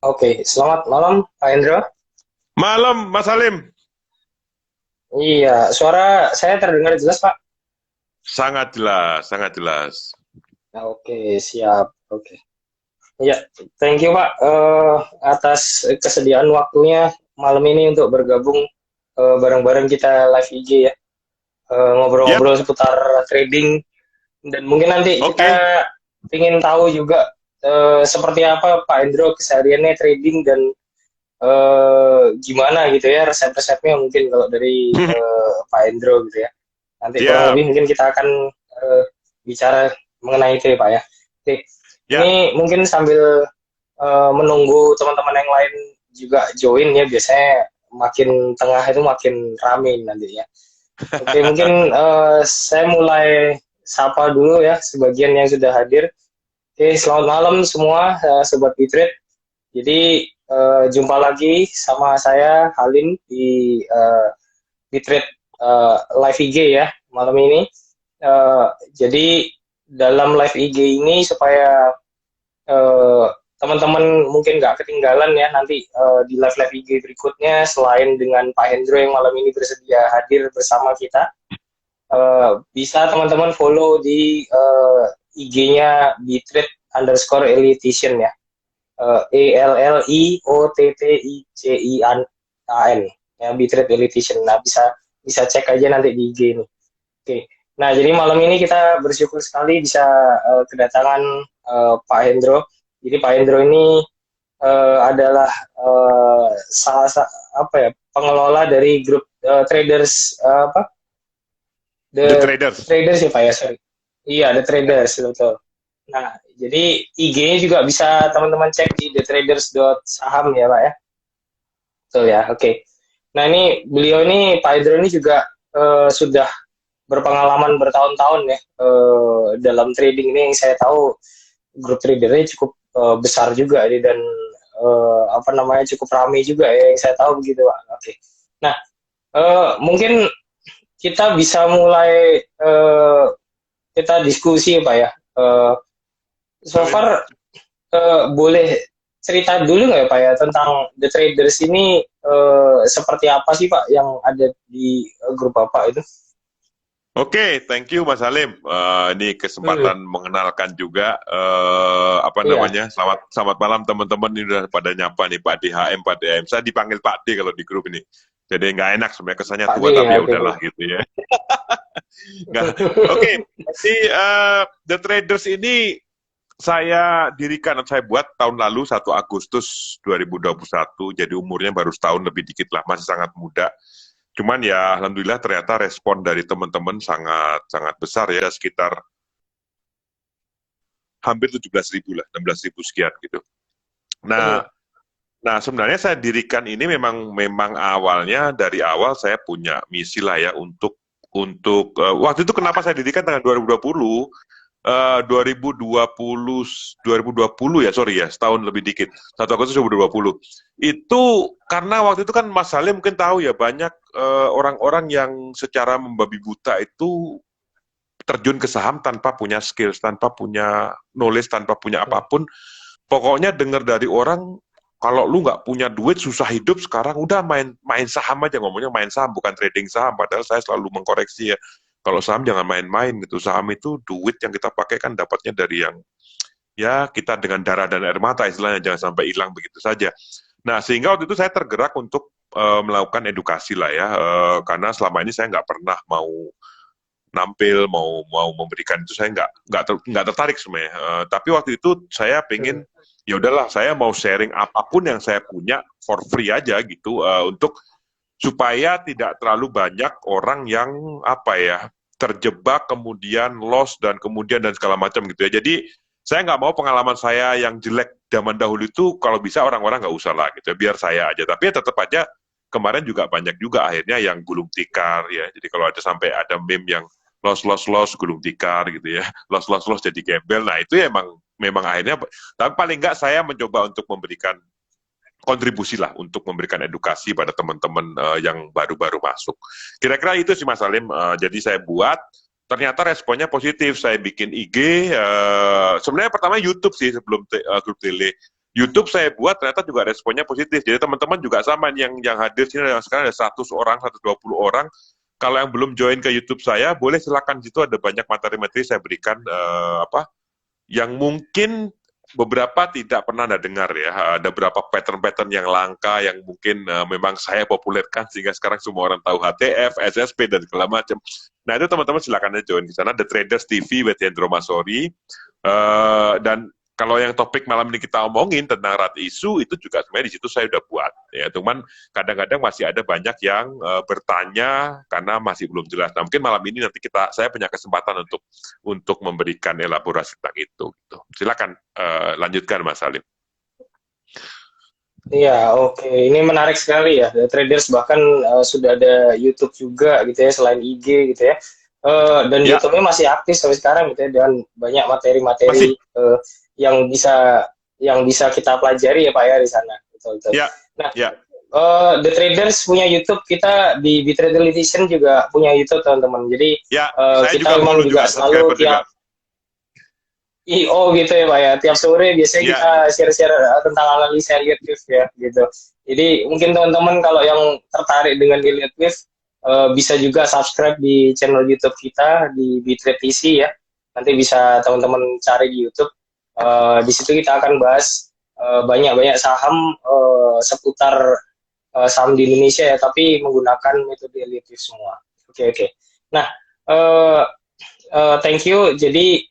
Oke, selamat malam Pak Hendro. Malam, Mas Salim. Iya, suara saya terdengar jelas Pak. Sangat jelas, sangat jelas. Nah, oke, siap. Oke. Iya, thank you Pak atas kesediaan waktunya malam ini untuk bergabung bareng-bareng kita live IG ya. Yap, Ngobrol-ngobrol seputar trading dan mungkin nanti kita oke. ingin tahu juga seperti apa Pak Hendro kesehariannya trading dan gimana gitu ya resep-resepnya mungkin kalau dari Pak Hendro gitu ya. Nanti kurang Siap. lebih mungkin kita akan bicara mengenai itu ya Pak ya. Oke, Ya. ini mungkin sambil menunggu teman-teman yang lain juga join ya, biasanya makin tengah itu makin rame nanti ya. Oke, mungkin saya mulai sapa dulu ya sebagian yang sudah hadir. Oke, selamat malam semua Sobat Bitret. Jadi jumpa lagi sama saya Halim di Bitret live IG ya malam ini. Uh, jadi dalam live IG ini supaya uh, teman-teman mungkin nggak ketinggalan ya nanti di live-live IG berikutnya selain dengan Pak Hendro yang malam ini bersedia hadir bersama kita, bisa teman-teman follow di IG-nya Bitret underscore Elitition ya. Ellitician ya Bitret Elitition. Nah bisa cek aja nanti di IG ini. Oke. Nah, jadi malam ini kita bersyukur sekali bisa kedatangan Pak Hendro. Jadi Pak Hendro ini adalah salah apa ya pengelola dari grup traders apa The The Traders. Traders ya Pak ya sorry. Iya The Ya. Traders betul. Nah, jadi IG-nya juga bisa teman-teman cek di thetraders.saham ya Pak ya. Betul ya. Oke. Nah, ini beliau ini Pak Hendro ini juga sudah berpengalaman bertahun-tahun ya dalam trading ini yang saya tahu grup tradernya cukup besar juga ya, dan apa namanya cukup ramai juga ya yang saya tahu begitu Pak. Oke. Nah, mungkin kita bisa mulai kita diskusi Pak ya. So Salim. far boleh cerita dulu nggak ya Pak ya tentang The Traders ini seperti apa sih Pak yang ada di grup Bapak itu? Oke, thank you Mas Salim. Ini Hmm, kesempatan mengenalkan juga apa iya, namanya. Selamat malam teman-teman. Ini udah pada nyapa nih Pak DHM, Pak DM. Saya dipanggil Pak D kalau di grup ini. Jadi nggak enak sebenarnya kesannya Pak D tua ya, tapi ya oke. udahlah gitu ya. Nggak. Oke, jadi The Traders ini saya dirikan atau saya buat tahun lalu 1 Agustus 2021, jadi umurnya baru setahun lebih dikit lah, masih sangat muda. Cuman ya alhamdulillah ternyata respon dari teman-teman sangat sangat besar ya, sekitar hampir 17.000 lah, 16.000 sekian gitu. Hmm, Nah, nah sebenarnya saya dirikan ini memang memang awalnya dari awal saya punya misi lah ya untuk waktu itu kenapa saya dirikan tahun 2020. 2020 2020 ya, sorry ya, setahun lebih dikit, 1 Agustus 2020 itu karena waktu itu kan Mas Salim mungkin tahu ya, banyak orang-orang yang secara membabi buta itu terjun ke saham tanpa punya skills, tanpa punya knowledge, tanpa punya hmm, apapun. Pokoknya dengar dari orang, kalau lu nggak punya duit susah hidup sekarang, udah main main saham aja, ngomongnya main saham bukan trading saham. Padahal saya selalu mengkoreksi ya, kalau saham jangan main-main gitu. Saham itu duit yang kita pakai kan dapatnya dari yang ya kita dengan darah dan air mata istilahnya, jangan sampai hilang begitu saja. Nah, sehingga waktu itu saya tergerak untuk melakukan edukasi lah ya, karena selama ini saya nggak pernah mau nampil, mau mau memberikan itu, saya nggak tertarik sebenarnya. Tapi waktu itu saya hmm, pengen, ya udahlah, saya mau sharing apapun yang saya punya for free aja gitu, untuk supaya tidak terlalu banyak orang yang apa ya, terjebak kemudian loss dan kemudian dan segala macam gitu ya. Jadi saya nggak mau pengalaman saya yang jelek zaman dahulu itu, kalau bisa orang-orang nggak usah lah gitu ya, biar saya aja. Tapi ya tetap aja kemarin juga banyak juga akhirnya yang gulung tikar ya. Jadi kalau ada sampai ada meme yang loss gulung tikar gitu ya, loss jadi gembel. Nah itu ya memang akhirnya, tapi paling nggak saya mencoba untuk memberikan kontribusi lah, untuk memberikan edukasi pada teman-teman yang baru-baru masuk. Kira-kira itu sih Mas Salim. Jadi saya buat, ternyata responnya positif. Saya bikin IG, sebenarnya pertama YouTube sih sebelum grup tele. YouTube saya buat ternyata juga responnya positif. Jadi teman-teman juga sama nih, yang hadir sini yang sekarang ada 100 orang, 120 orang. Kalau yang belum join ke YouTube saya, boleh silakan, di situ ada banyak materi-materi saya berikan yang mungkin beberapa tidak pernah Anda dengar ya. Ada beberapa pattern-pattern yang langka yang mungkin memang saya populerkan sehingga sekarang semua orang tahu HTF, SSP dan segala macam. Nah, itu teman-teman silakan aja join di sana. The Traders TV with Hendro Masori. Dan kalau yang topik malam ini kita omongin tentang rat isu, itu juga sebenarnya di situ saya udah buat ya. Cuman kadang-kadang masih ada banyak yang bertanya karena masih belum jelas. Nah, mungkin malam ini nanti saya punya kesempatan untuk memberikan elaborasi tentang itu gitu. Silakan lanjutkan Mas Salim. Iya, oke. Ini menarik sekali ya. The Traders bahkan sudah ada YouTube juga gitu ya, selain IG gitu ya. Dan Ya. YouTube-nya masih aktif sampai sekarang gitu ya, dan banyak materi-materi yang bisa kita pelajari ya Pak ya di sana. Betul, betul. Ya. Nah, Ya. The Traders punya YouTube, kita di Bitrade Television juga punya YouTube teman-teman. Jadi Ya, saya kita juga memang juga selalu tiap IO gitu ya Pak ya. Tiap sore biasanya ya. kita share-share tentang analisa Elliott Wave ya gitu. Jadi mungkin teman-teman kalau yang tertarik dengan Elliott Wave bisa juga subscribe di channel YouTube kita di Bitrate TC ya. Nanti bisa teman-teman cari di YouTube. Di situ kita akan bahas banyak-banyak saham seputar saham di Indonesia ya, tapi menggunakan metode Elliott Wave semua. Oke. Nah, thank you. Jadi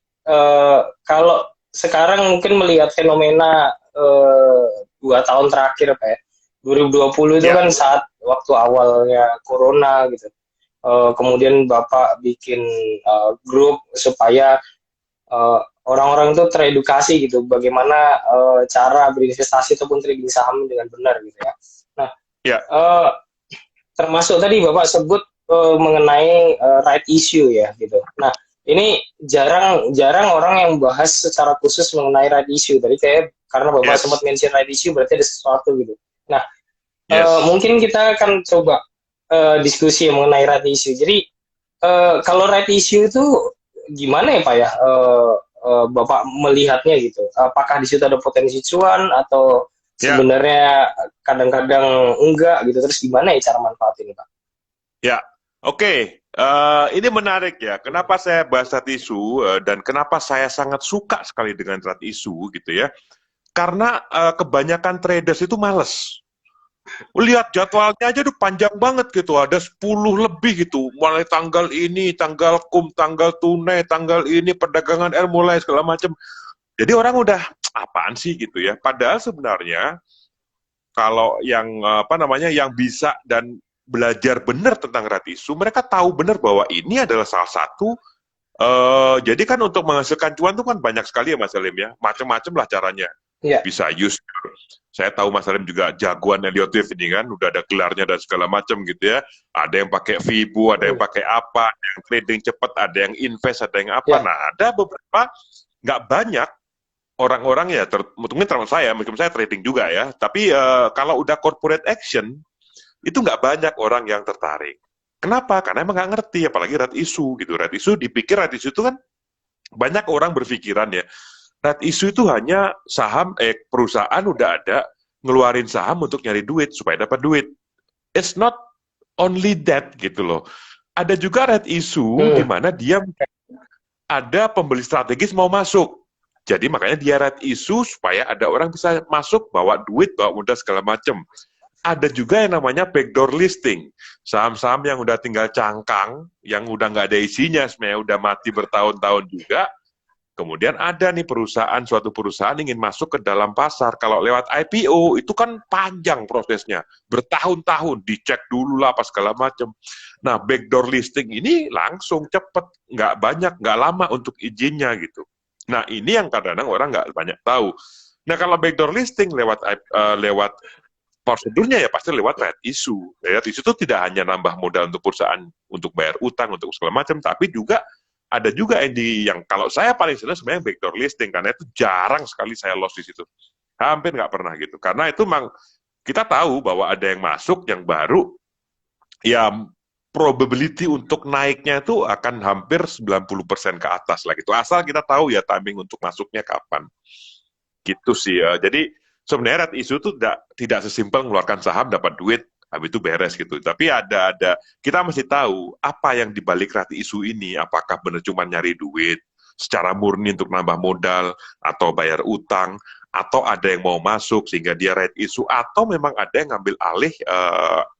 kalau sekarang mungkin melihat fenomena 2 tahun terakhir Pak ya, 2020 itu kan saat waktu awalnya corona gitu. Kemudian Bapak bikin grup supaya orang-orang itu teredukasi gitu, bagaimana cara berinvestasi ataupun trading saham dengan benar gitu ya. Nah, termasuk tadi Bapak sebut mengenai right issue ya gitu. Nah, ini jarang orang yang bahas secara khusus mengenai right issue. Tadi kayak karena Bapak sempat mention right issue berarti ada sesuatu gitu. Nah, mungkin kita akan coba diskusi mengenai right issue. Jadi kalau right issue itu gimana ya Pak ya? Bapak melihatnya gitu. Apakah di situ ada potensi cuan atau sebenarnya kadang-kadang enggak gitu? Terus gimana ya cara manfaatinnya Pak? Ya, oke. Ini menarik ya. Kenapa saya bahas rat isu dan kenapa saya sangat suka sekali dengan rat isu gitu ya? Karena kebanyakan traders itu males. Lihat jadwalnya aja tuh panjang banget gitu, ada 10 lebih gitu, mulai tanggal ini, tanggal tanggal tunai, tanggal ini, perdagangan mulai segala macam. Jadi orang udah apaan sih gitu ya. Padahal sebenarnya kalau yang yang bisa dan belajar benar tentang rat isu, mereka tahu benar bahwa ini adalah salah satu. Jadi kan untuk menghasilkan cuan itu kan banyak sekali ya Mas Salim ya, macam-macam lah caranya. Bisa use. Saya tahu Mas Salim juga jagoan Elliott Wave ini kan, udah ada gelarnya dan segala macam gitu ya. Ada yang pakai Fibo, ada yang pakai apa, ada yang trading cepat, ada yang invest, ada yang apa. Nah, ada beberapa, nggak banyak orang-orang ya, mungkin termasuk saya, mungkin saya trading juga ya. Tapi kalau udah corporate action, itu nggak banyak orang yang tertarik. Kenapa? Karena emang nggak ngerti, apalagi rat isu gitu. Rat isu dipikir rat isu itu kan banyak orang berpikiran ya. Rat isu itu hanya saham, perusahaan udah ada ngeluarin saham untuk nyari duit supaya dapat duit. It's not only that gitu loh. Ada juga rat isu di mana dia ada pembeli strategis mau masuk. Jadi makanya dia rat isu supaya ada orang bisa masuk, bawa duit, bawa modal segala macam. Ada juga yang namanya backdoor listing. Saham-saham yang udah tinggal cangkang, yang udah nggak ada isinya, sebenarnya udah mati bertahun-tahun juga. Kemudian ada nih suatu perusahaan ingin masuk ke dalam pasar. Kalau lewat IPO, itu kan panjang prosesnya. Bertahun-tahun, dicek dulu lah apa segala macam. Nah, backdoor listing ini langsung cepet. Nggak banyak, nggak lama untuk izinnya gitu. Nah, ini yang kadang-kadang orang nggak banyak tahu. Nah, kalau backdoor listing lewat prosedurnya ya pasti lewat rat issue. Rat issue itu tidak hanya nambah modal untuk perusahaan untuk bayar utang untuk segala macam, tapi juga ada juga yang kalau saya paling senang sebenarnya backdoor listing karena itu jarang sekali saya loss di situ. Hampir nggak pernah gitu. Karena itu memang kita tahu bahwa ada yang masuk yang baru, ya probability untuk naiknya itu akan hampir 90% ke atas lah gitu. Asal kita tahu ya timing untuk masuknya kapan. Gitu sih ya. Jadi sebenarnya right issue itu tidak sesimpel mengeluarkan saham dapat duit habis itu beres gitu. Tapi ada kita mesti tahu apa yang dibalik right issue ini. Apakah benar cuma nyari duit secara murni untuk nambah modal atau bayar utang, atau ada yang mau masuk sehingga dia right issue, atau memang ada yang ngambil alih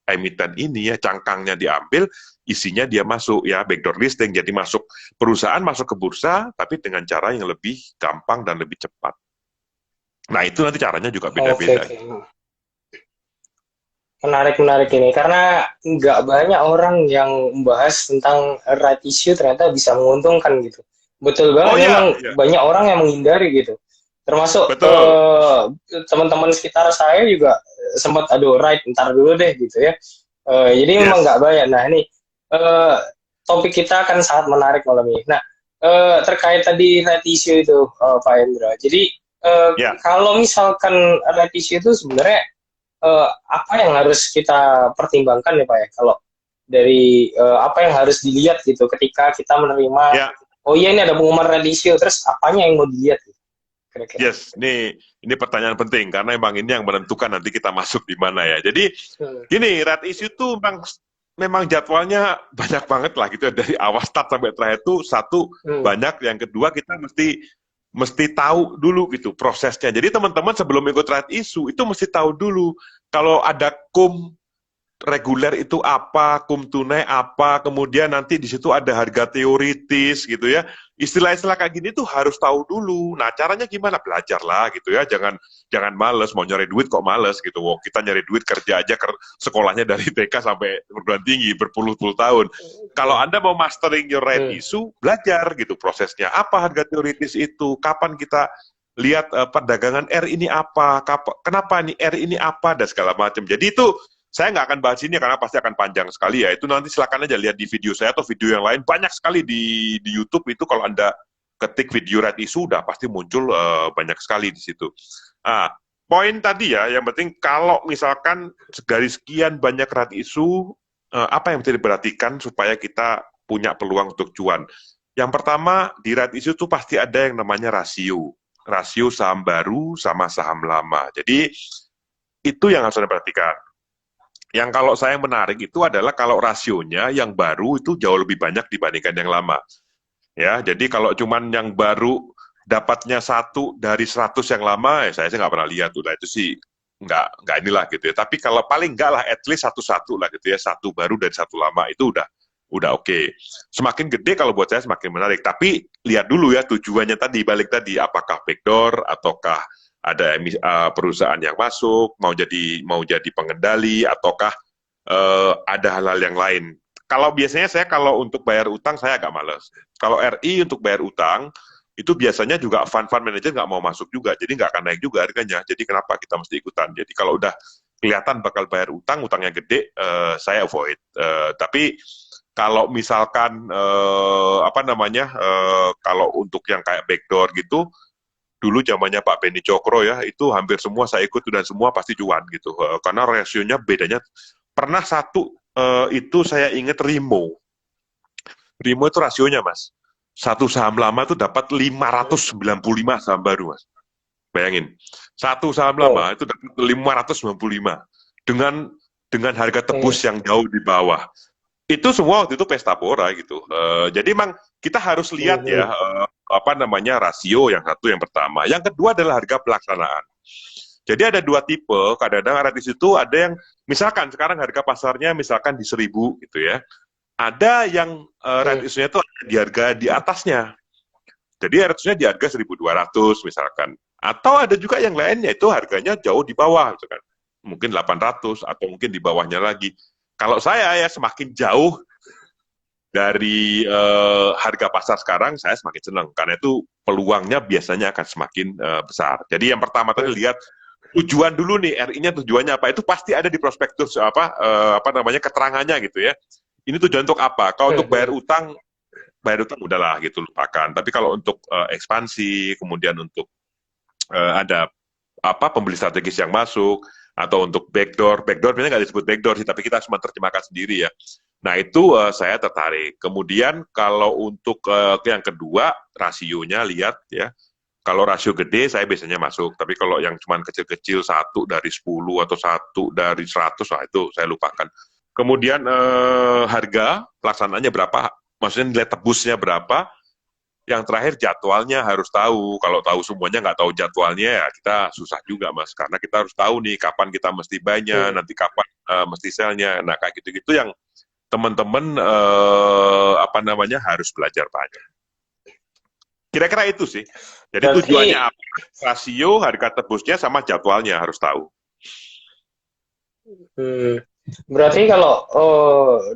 emiten ini ya, cangkangnya diambil, isinya dia masuk ya backdoor listing, jadi masuk perusahaan masuk ke bursa tapi dengan cara yang lebih gampang dan lebih cepat. Nah itu nanti caranya juga beda-beda. Oke. Menarik ini karena nggak banyak orang yang membahas tentang right issue ternyata bisa menguntungkan gitu. Betul banget, Oh ya, memang ya. banyak orang yang menghindari gitu. Termasuk Betul. teman-teman sekitar saya juga sempat aduh right ntar dulu deh gitu ya. Jadi memang Yes. nggak banyak. Nah ini topik kita akan sangat menarik malam ini. Nah terkait tadi right issue itu Pak Hendra. Jadi Ya. kalau misalkan right issue itu sebenarnya apa yang harus kita pertimbangkan ya Pak ya, kalau dari apa yang harus dilihat gitu ketika kita menerima, Ya. oh iya ini ada pengumuman right issue, terus apanya yang mau dilihat gitu, kira-kira? Yes, ini pertanyaan penting karena emang ini yang menentukan nanti kita masuk di mana ya. Jadi gini, right issue tuh memang jadwalnya banyak banget lah gitu ya. Dari awal start sampai terakhir itu satu banyak, yang kedua kita mesti tahu dulu gitu prosesnya. Jadi teman-teman sebelum ikut right issue itu mesti tahu dulu kalau ada reguler itu apa, tunai apa, kemudian nanti di situ ada harga teoritis gitu ya. Istilah-istilah kayak gini tuh harus tahu dulu. Nah, caranya gimana? Belajarlah gitu ya. Jangan males mau nyari duit kok males gitu. Wow, kita nyari duit kerja aja sekolahnya dari TK sampai perguruan tinggi berpuluh-puluh tahun. Kalau Anda mau mastering your right issue, belajar gitu prosesnya. Apa harga teoritis itu? Kapan kita lihat perdagangan R ini apa? Kenapa nih R ini apa? Dan segala macam. Jadi itu saya nggak akan bahas ini karena pasti akan panjang sekali ya. Itu nanti silakan aja lihat di video saya atau video yang lain. Banyak sekali di YouTube itu kalau Anda ketik video right issue udah pasti muncul banyak sekali di situ. Poin tadi ya, yang penting kalau misalkan dari sekian banyak right issue, apa yang bisa diperhatikan supaya kita punya peluang untuk cuan. Yang pertama, di right issue itu pasti ada yang namanya rasio. Rasio saham baru sama saham lama. Jadi itu yang harus Anda perhatikan. Yang kalau saya menarik itu adalah kalau rasionya yang baru itu jauh lebih banyak dibandingkan yang lama. Ya, jadi kalau cuman yang baru dapatnya 1 dari 100 yang lama, saya sih nggak pernah lihat tuh. Nah, itu sih nggak inilah gitu ya. Tapi kalau paling nggak lah, at least satu-satu lah gitu ya. 1 baru dan 1 lama itu udah oke. Semakin gede kalau buat saya semakin menarik. Tapi lihat dulu ya tujuannya tadi, balik tadi, apakah backdoor ataukah ada perusahaan yang masuk, mau jadi pengendali, ataukah ada hal-hal yang lain. Kalau biasanya kalau untuk bayar utang saya agak males. Kalau RI untuk bayar utang, itu biasanya juga fund manager nggak mau masuk juga, jadi nggak akan naik juga harganya. Jadi kenapa kita mesti ikutan? Jadi kalau udah kelihatan bakal bayar utangnya gede, saya avoid. Tapi kalau misalkan kalau untuk yang kayak backdoor gitu, dulu zamannya Pak Beni Cokro ya, itu hampir semua saya ikut dan semua pasti cuan gitu. Karena rasionya bedanya, pernah satu itu saya ingat Rimo itu rasionya Mas. Satu saham lama itu dapat 595 saham baru Mas. Bayangin. Satu saham lama itu dapat 595 dengan harga tebus yang jauh di bawah. Itu semua waktu itu pesta pora gitu. Jadi memang kita harus lihat ya rasio yang satu yang pertama. Yang kedua adalah harga pelaksanaan. Jadi ada 2 tipe. Kadang-kadang di situ ada yang misalkan sekarang harga pasarnya misalkan di 1.000 gitu ya. Ada yang right issue-nya itu di harga di atasnya. Jadi right issue-nya di harga 1.200 misalkan. Atau ada juga yang lainnya itu harganya jauh di bawah misalkan. Mungkin 800 atau mungkin di bawahnya lagi. Kalau saya ya semakin jauh dari harga pasar sekarang, saya semakin senang. Karena itu peluangnya biasanya akan semakin besar. Jadi yang pertama tadi lihat tujuan dulu nih, RI-nya tujuannya apa? Itu pasti ada di prospektus keterangannya gitu ya. Ini tujuan untuk apa? Kalau untuk bayar utang udahlah gitu lupakan. Tapi kalau untuk ekspansi, kemudian untuk ada pembeli strategis yang masuk, atau untuk backdoor biasanya nggak disebut backdoor sih, tapi kita cuma terjemahkan sendiri ya. Nah itu saya tertarik. Kemudian kalau untuk yang kedua, rasionya lihat ya, Kalau rasio gede, saya biasanya masuk. Tapi kalau yang cuma kecil-kecil, 1 dari 10 atau 1 dari 100, nah itu saya lupakan. Kemudian harga, pelaksanaannya berapa, maksudnya nilai tebusnya berapa. Yang terakhir jadwalnya harus tahu. Kalau tahu semuanya nggak tahu jadwalnya, ya kita susah juga, Mas. Karena kita harus tahu nih, kapan kita mesti buy-nya, Hmm. nanti kapan mesti sell-nya. Nah, kayak gitu-gitu yang teman-teman apa namanya harus belajar banyak. Kira-kira itu sih. Jadi tujuannya Berarti apa? Rasio, harga tebusnya, sama jadwalnya harus tahu. hmm, berarti kalau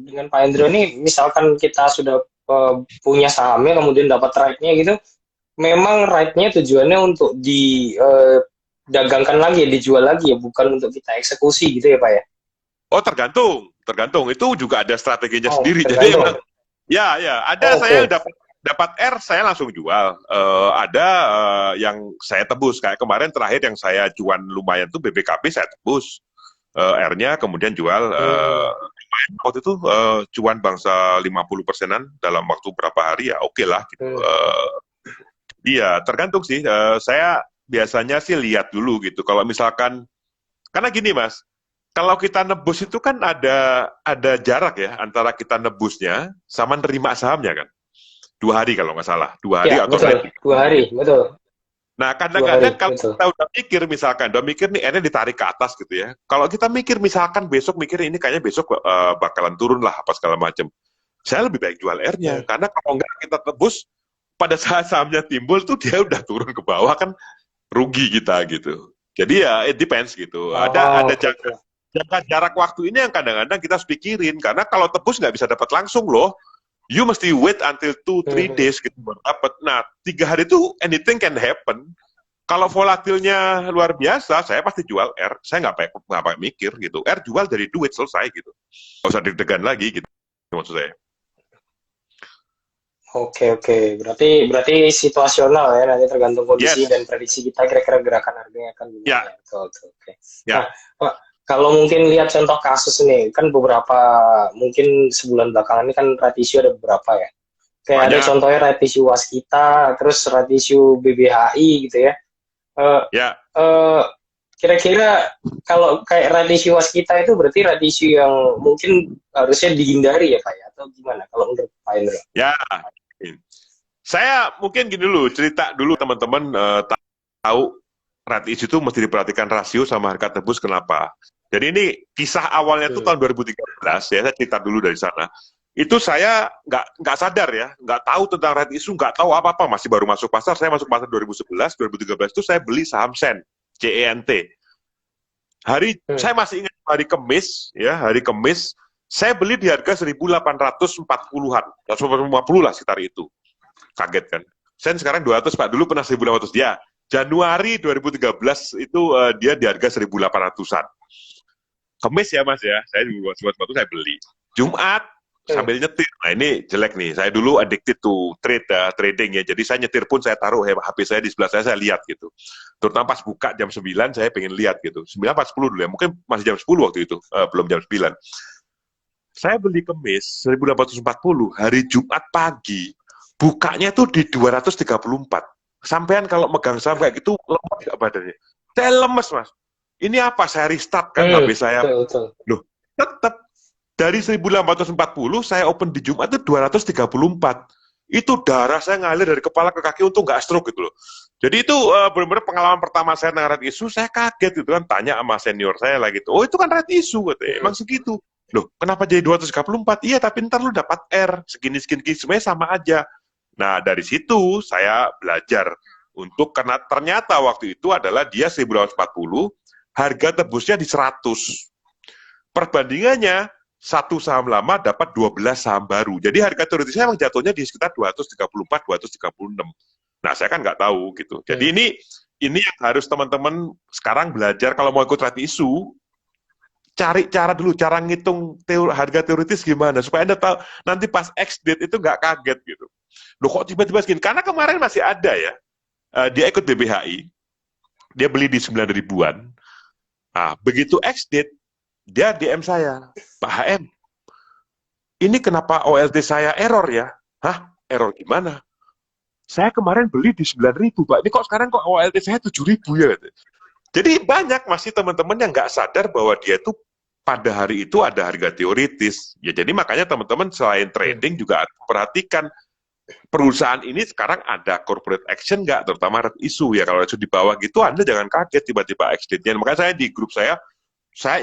dengan Pak Hendro ini, misalkan kita sudah punya sahamnya, kemudian dapat right-nya gitu, memang right-nya tujuannya untuk didagangkan lagi, ya, dijual lagi ya, bukan untuk kita eksekusi gitu ya Pak ya? Oh, tergantung. Tergantung. Itu juga ada strateginya Oh, sendiri. Jadi emang, tergantung. ya, ada Oh, saya oke. dapat dapat R, saya langsung jual. Ada yang saya tebus. Kayak kemarin terakhir yang saya cuan lumayan tuh BBKB saya tebus. R-nya kemudian jual. Hmm, Waktu itu cuan bangsa 50%-an dalam waktu berapa hari, ya oke lah gitu. hmm. Iya, tergantung sih. Saya biasanya sih lihat dulu gitu. Kalau misalkan, karena gini Mas, kalau kita nebus itu kan ada jarak ya antara kita nebusnya sama nerima sahamnya kan. 2 hari kalau nggak salah, 2 hari Ya, atau betul. 3 hari. 2 hari, betul. Nah, 2 hari, kadang-kadang kalau betul. kita udah mikir, misalkan, udah mikir nih, N-nya ditarik ke atas gitu ya. Kalau kita mikir, misalkan besok mikir ini kayaknya besok bakalan turun lah, apa segala macam. Saya lebih baik jual R-nya, Hmm. karena kalau nggak kita tebus, pada saat sahamnya timbul tuh dia udah turun ke bawah kan rugi kita gitu. Jadi ya it depends gitu. Oh, Ada oke, oke. jarak waktu ini yang kadang-kadang kita harus pikirin, karena kalau tebus nggak bisa dapat langsung loh. You mesti wait until 2-3 Hmm. days gitu baru dapat. Nah, 3 hari itu anything can happen. Kalau volatilnya luar biasa, saya pasti jual R. Saya nggak pakai mikir gitu. R jual dari duit selesai gitu. Nggak usah deg-degan lagi gitu maksud saya. Oke, oke. Berarti berarti situasional ya, nanti tergantung kondisi dan Yes, prediksi kita kira-kira gerakan harganya akan gimana ya, ya. Betul, betul. Oke. Nah, ya, Pak, kalau mungkin lihat contoh kasus nih, kan beberapa mungkin sebulan belakangan ini kan right issue ada beberapa ya. Kayak ada banyak, contohnya right issue Waskita, terus right issue BBHI gitu ya. Eh, ya. eh, Kira-kira kalau kayak right issue Waskita itu berarti right issue yang mungkin harusnya dihindari ya Pak ya, atau gimana kalau menurut Pak Indra? Ya, saya mungkin gini dulu, cerita dulu teman-teman tahu red issue itu mesti diperhatikan rasio sama harga tebus kenapa. Jadi ini kisah awalnya tuh Hmm. tahun 2013 ya, saya cerita dulu dari sana. Itu saya nggak sadar ya, nggak tahu tentang red issue, nggak tahu apa-apa, masih baru masuk pasar. Saya masuk pasar 2011, 2013 itu saya beli saham CENT, CENT. Hmm. Saya masih ingat hari Kamis, ya hari Kamis, saya beli di harga 1.840-an, 150 lah sekitar itu. Kaget kan. Sen sekarang 200 Pak, dulu pernah 1.800 dia. Januari 2013 itu dia di harga 1.800-an. Kemis ya Mas ya, saya buat sepatu saya beli. Jumat Hmm. sambil nyetir. Nah ini jelek nih. Saya dulu addicted to trading ya. Jadi saya nyetir pun saya taruh HP saya di sebelah saya lihat gitu. Terutama pas buka jam 9 saya pengen lihat gitu. 9 pas 10 dulu ya. Mungkin masih jam 10 waktu itu, belum jam 9. Saya beli kemis 1.840 hari Jumat pagi, bukanya tuh di 234. Sampean kalau megang saham kayak gitu lemes gak badannya? Saya lemes Mas. Ini apa? Saya restart kan HP saya. Betul, betul. Loh, tetap dari 1.840 saya open di Jumat itu 234. Itu darah saya ngalir dari kepala ke kaki untuk nggak stroke gitu loh. Jadi itu benar-benar pengalaman pertama saya dengan red issue, saya kaget gitu kan, tanya sama senior saya lagi gitu. Oh itu kan red issue katanya, Hmm. emang segitu. Loh, kenapa jadi 234? Iya, tapi ntar lu dapat R, segini-segini, sebenarnya sama aja. Nah, dari situ saya belajar karena ternyata waktu itu adalah dia 1.840, harga tebusnya di 100. Perbandingannya, satu saham lama dapat 12 saham baru. Jadi harga teoritisnya memang jatuhnya di sekitar 234, 236. Nah, saya kan nggak tahu gitu. Hmm. Jadi ini yang harus teman-teman sekarang belajar kalau mau ikut trade isu, cari cara dulu, cara ngitung harga teoritis gimana, supaya Anda tahu nanti pas X date itu nggak kaget gitu. Loh kok tiba-tiba segini? Karena kemarin masih ada ya, dia ikut BBHI, dia beli di 9 ribuan, nah begitu X date, dia DM saya, Pak HM, ini kenapa OLT saya error ya? Hah? Error gimana? saya kemarin beli di 9.000 Pak, ini kok sekarang kok OLT saya 7.000 ya. Jadi banyak masih teman-teman yang nggak sadar bahwa dia tuh pada hari itu ada harga teoritis. Ya jadi makanya teman-teman selain trading juga harus perhatikan perusahaan ini sekarang ada corporate action nggak, terutama red issue ya. Kalau isu di bawah gitu, Anda jangan kaget tiba-tiba ex-date-nya. Makanya saya di grup saya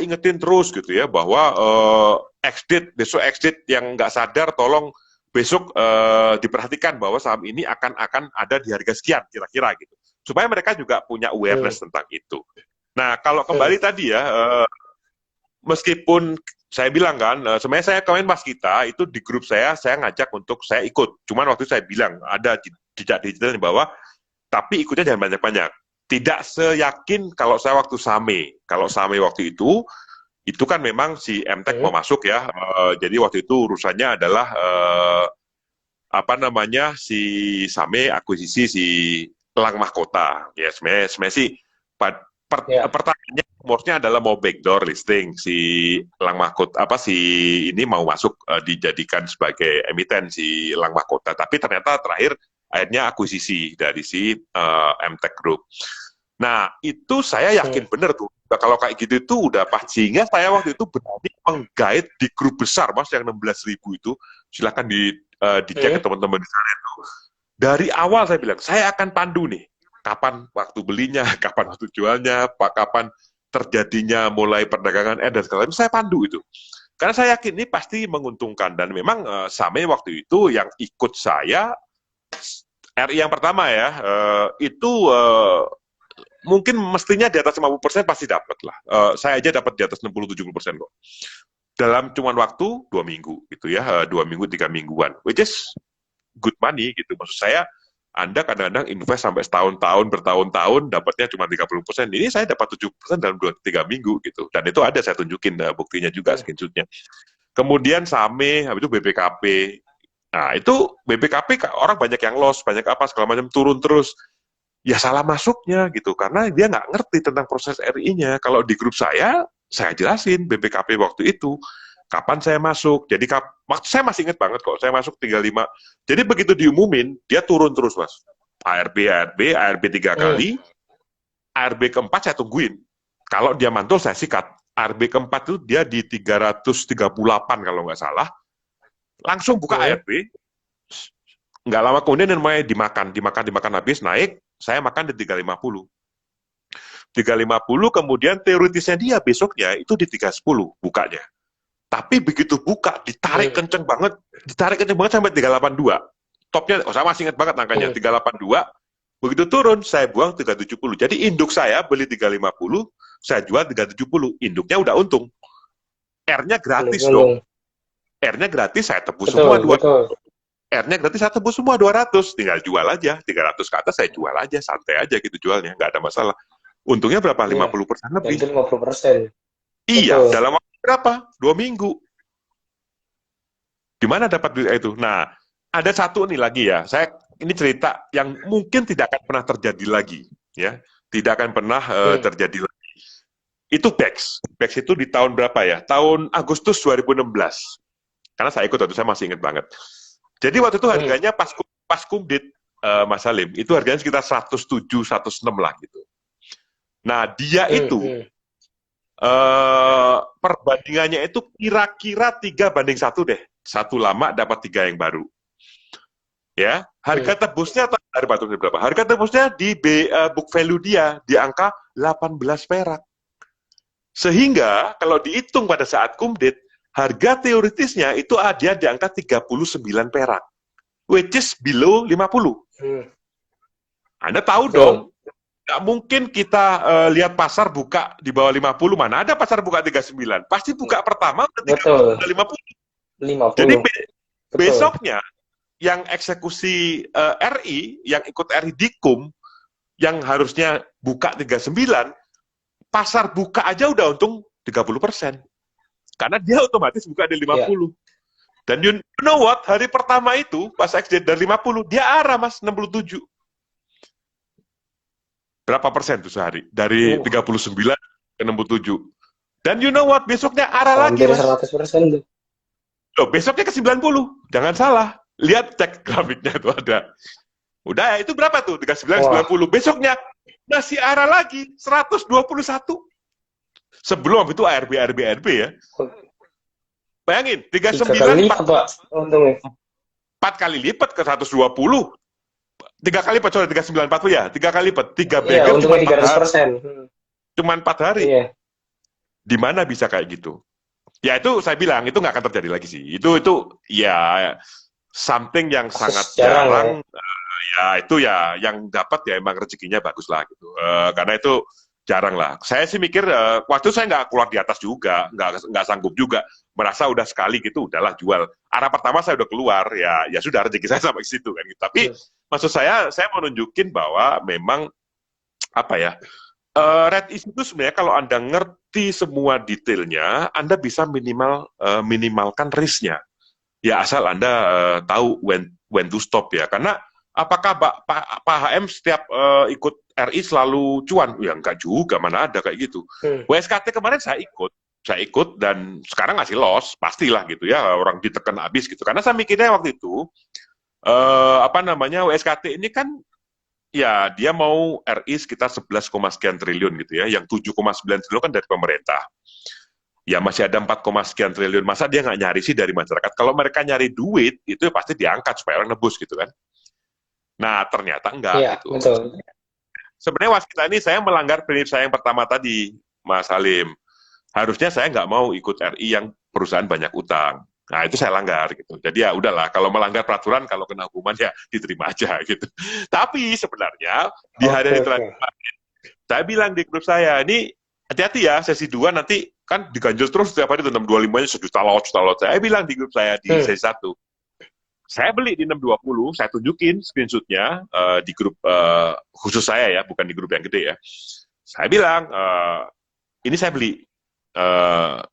ingetin terus gitu ya, bahwa ex-date, besok ex-date yang nggak sadar, tolong besok diperhatikan bahwa saham ini akan ada di harga sekian, kira-kira gitu. Supaya mereka juga punya awareness tentang itu. Nah, kalau kembali tadi ya, meskipun saya bilang kan, sebenarnya saya kemarin pas kita, itu di grup saya ngajak untuk saya ikut. Cuman waktu itu saya bilang, ada jejak digital di bawah, tapi ikutnya jangan banyak-banyak. Tidak seyakin kalau saya waktu Same. Kalau Same waktu itu kan memang si MTech mau masuk ya. Jadi waktu itu urusannya adalah si Same akuisisi si Elang Mahkota. Ya sebenarnya sih pertanyaannya rumornya adalah mau backdoor listing si Elang Mahkota, si ini mau masuk dijadikan sebagai emiten si Elang Mahkota. Tapi ternyata akhirnya akuisisi dari si MTech Group. Nah, itu saya yakin benar tuh. Kalau kayak gitu itu udah pas. Sehingga saya waktu itu berani menggait di grup besar, Mas, yang 16.000 itu. Silakan dicek ke teman-teman di sana itu. Dari awal saya bilang, saya akan pandu nih. Kapan waktu belinya, kapan waktu jualnya, kapan terjadinya mulai perdagangan dan segala macam, saya pandu itu. Karena saya yakin ini pasti menguntungkan. Dan memang Same waktu itu yang ikut saya, RI yang pertama ya, mungkin mestinya di atas 50% pasti dapat lah. Saya aja dapat di atas 60-70% kok. Dalam cuman waktu 2 minggu gitu ya, 2 minggu 3 mingguan, which is good money gitu. Maksud saya, Anda kadang-kadang invest sampai setahun-tahun, bertahun-tahun, dapatnya cuma 30%. Ini saya dapat 7% dalam 2-3 minggu gitu. Dan itu ada saya tunjukin buktinya juga, screenshotnya. Kemudian Same, habis itu BPKP. Nah itu BPKP orang banyak yang loss, banyak apa segala macam, turun terus. Ya salah masuknya gitu, karena dia nggak ngerti tentang proses RI-nya. Kalau di grup saya jelasin BPKP waktu itu, kapan saya masuk. Jadi saya masih ingat banget kok, saya masuk 35. Jadi begitu diumumin, dia turun terus, Mas. ARB 3 kali, ARB keempat saya tungguin. Kalau dia mantul, saya sikat. ARB keempat itu dia di 338 kalau nggak salah. Langsung buka ARB, nggak lama kemudian mulai dimakan habis, naik, saya makan di 350. 350, kemudian teoritisnya dia besoknya itu di 310 bukanya. Tapi begitu buka, ditarik kenceng banget sampai 382. Topnya, saya masih ingat banget angkanya, 382. Begitu turun, saya buang 370. Jadi induk saya beli 350, saya jual 370. Induknya udah untung. R-nya gratis dong. R-nya gratis, saya tebus semua 200. R-nya gratis, saya tebus semua 200. Tinggal jual aja. 300 ke atas saya jual aja, santai aja gitu jualnya, nggak ada masalah. Untungnya berapa? 50% lebih. 50%. Iya, dalam waktu berapa? 2 minggu. Di mana dapat duit itu? Nah, ada satu nih lagi ya. Ini cerita yang mungkin tidak akan pernah terjadi lagi, ya. Tidak akan pernah terjadi lagi. Itu BEX. BEX itu di tahun berapa ya? Tahun Agustus 2016. Karena saya ikut waktu, saya masih ingat banget. Jadi waktu itu harganya pas kumdit, Mas Salim, itu harganya sekitar 107, 106 lah gitu. Nah, dia itu perbandingannya itu kira-kira 3:1 deh. 1 lama dapat 3 yang baru. Ya, harga tebusnya berapa? Harga tebusnya di book value dia di angka 18 perak. Sehingga kalau dihitung pada saat kumdit, harga teoritisnya itu ada di angka 39 perak. Which is below 50. Anda tahu dong, nggak mungkin kita lihat pasar buka di bawah 50, mana ada pasar buka 39. Pasti buka pertama udah 50. Jadi besoknya yang eksekusi RI, yang ikut RI Dikum, yang harusnya buka 39, pasar buka aja udah untung 30%. Karena dia otomatis buka di 50. Dan you know what, hari pertama itu, pas exit dari 50, dia arah, Mas, 67. Berapa persen tuh sehari? Dari 39 ke 67. Dan you know what, besoknya arah lagi, Mas. Hampir 100% tuh. Loh, besoknya ke 90. Jangan salah. Lihat, cek grafiknya itu ada. Udah, itu berapa tuh? 39, Wah, 90. Besoknya masih arah lagi 121. Sebelum itu ARB ya. Bayangin, tiga kali 39 lipat Pak untungnya. 4 kali lipat ke 120. 3 kali lipat, sorry, 3940 ya. 3 kali lipat. 3 Iya, bagel cuma untungnya 4 hari. 300%. Cuma 4 hari. Iya, Di mana bisa kayak gitu? Ya itu saya bilang, itu nggak akan terjadi lagi sih. Itu ya something yang kasus sangat jarang ya. jarang. Ya itu ya yang dapat ya emang rezekinya bagus lah gitu. Karena itu jarang lah. Saya sih mikir waktu itu saya nggak keluar di atas juga, nggak sanggup juga. Merasa udah sekali gitu, udahlah jual. Arah pertama saya udah keluar, ya sudah rezeki saya sampai situ kan. Gitu. Tapi Hmm. maksud saya mau nunjukin bahwa memang apa ya, red issue itu sebenarnya kalau Anda ngerti semua detailnya, Anda bisa minimalkan risknya. Ya asal Anda tahu when to stop ya. Karena apakah Pak HM setiap ikut RI selalu cuan? Ya enggak juga, mana ada kayak gitu. Hmm. WSKT kemarin saya ikut dan sekarang ngasih loss, pastilah gitu ya, orang ditekan habis gitu. Karena saya mikirnya waktu itu apa namanya, WSKT ini kan ya dia mau RI sekitar 11, sekian triliun gitu ya, yang 7,9 triliun kan dari pemerintah. Ya masih ada 4, sekian triliun, masa dia nggak nyari sih dari masyarakat? Kalau mereka nyari duit, itu pasti diangkat supaya orang nebus gitu kan. Nah ternyata enggak Iya, gitu. betul. Sebenarnya waskita ini saya melanggar prinsip saya yang pertama tadi, Mas Halim. Harusnya saya nggak mau ikut RI yang perusahaan banyak utang. Nah itu saya langgar gitu. Jadi ya udahlah, kalau melanggar peraturan, kalau kena hukuman ya diterima aja gitu. Tapi sebenarnya di Oke, hari-hari oke. terakhir saya bilang di grup saya, ini hati-hati ya, sesi 2 nanti kan diganjel terus setiap hari 625-nya sejuta lot, juta lot. Saya bilang di grup saya di Hmm. sesi 1, saya beli di 620, saya tunjukin screenshotnya di grup khusus saya ya, bukan di grup yang gede ya. Saya bilang, ini saya beli. Uh,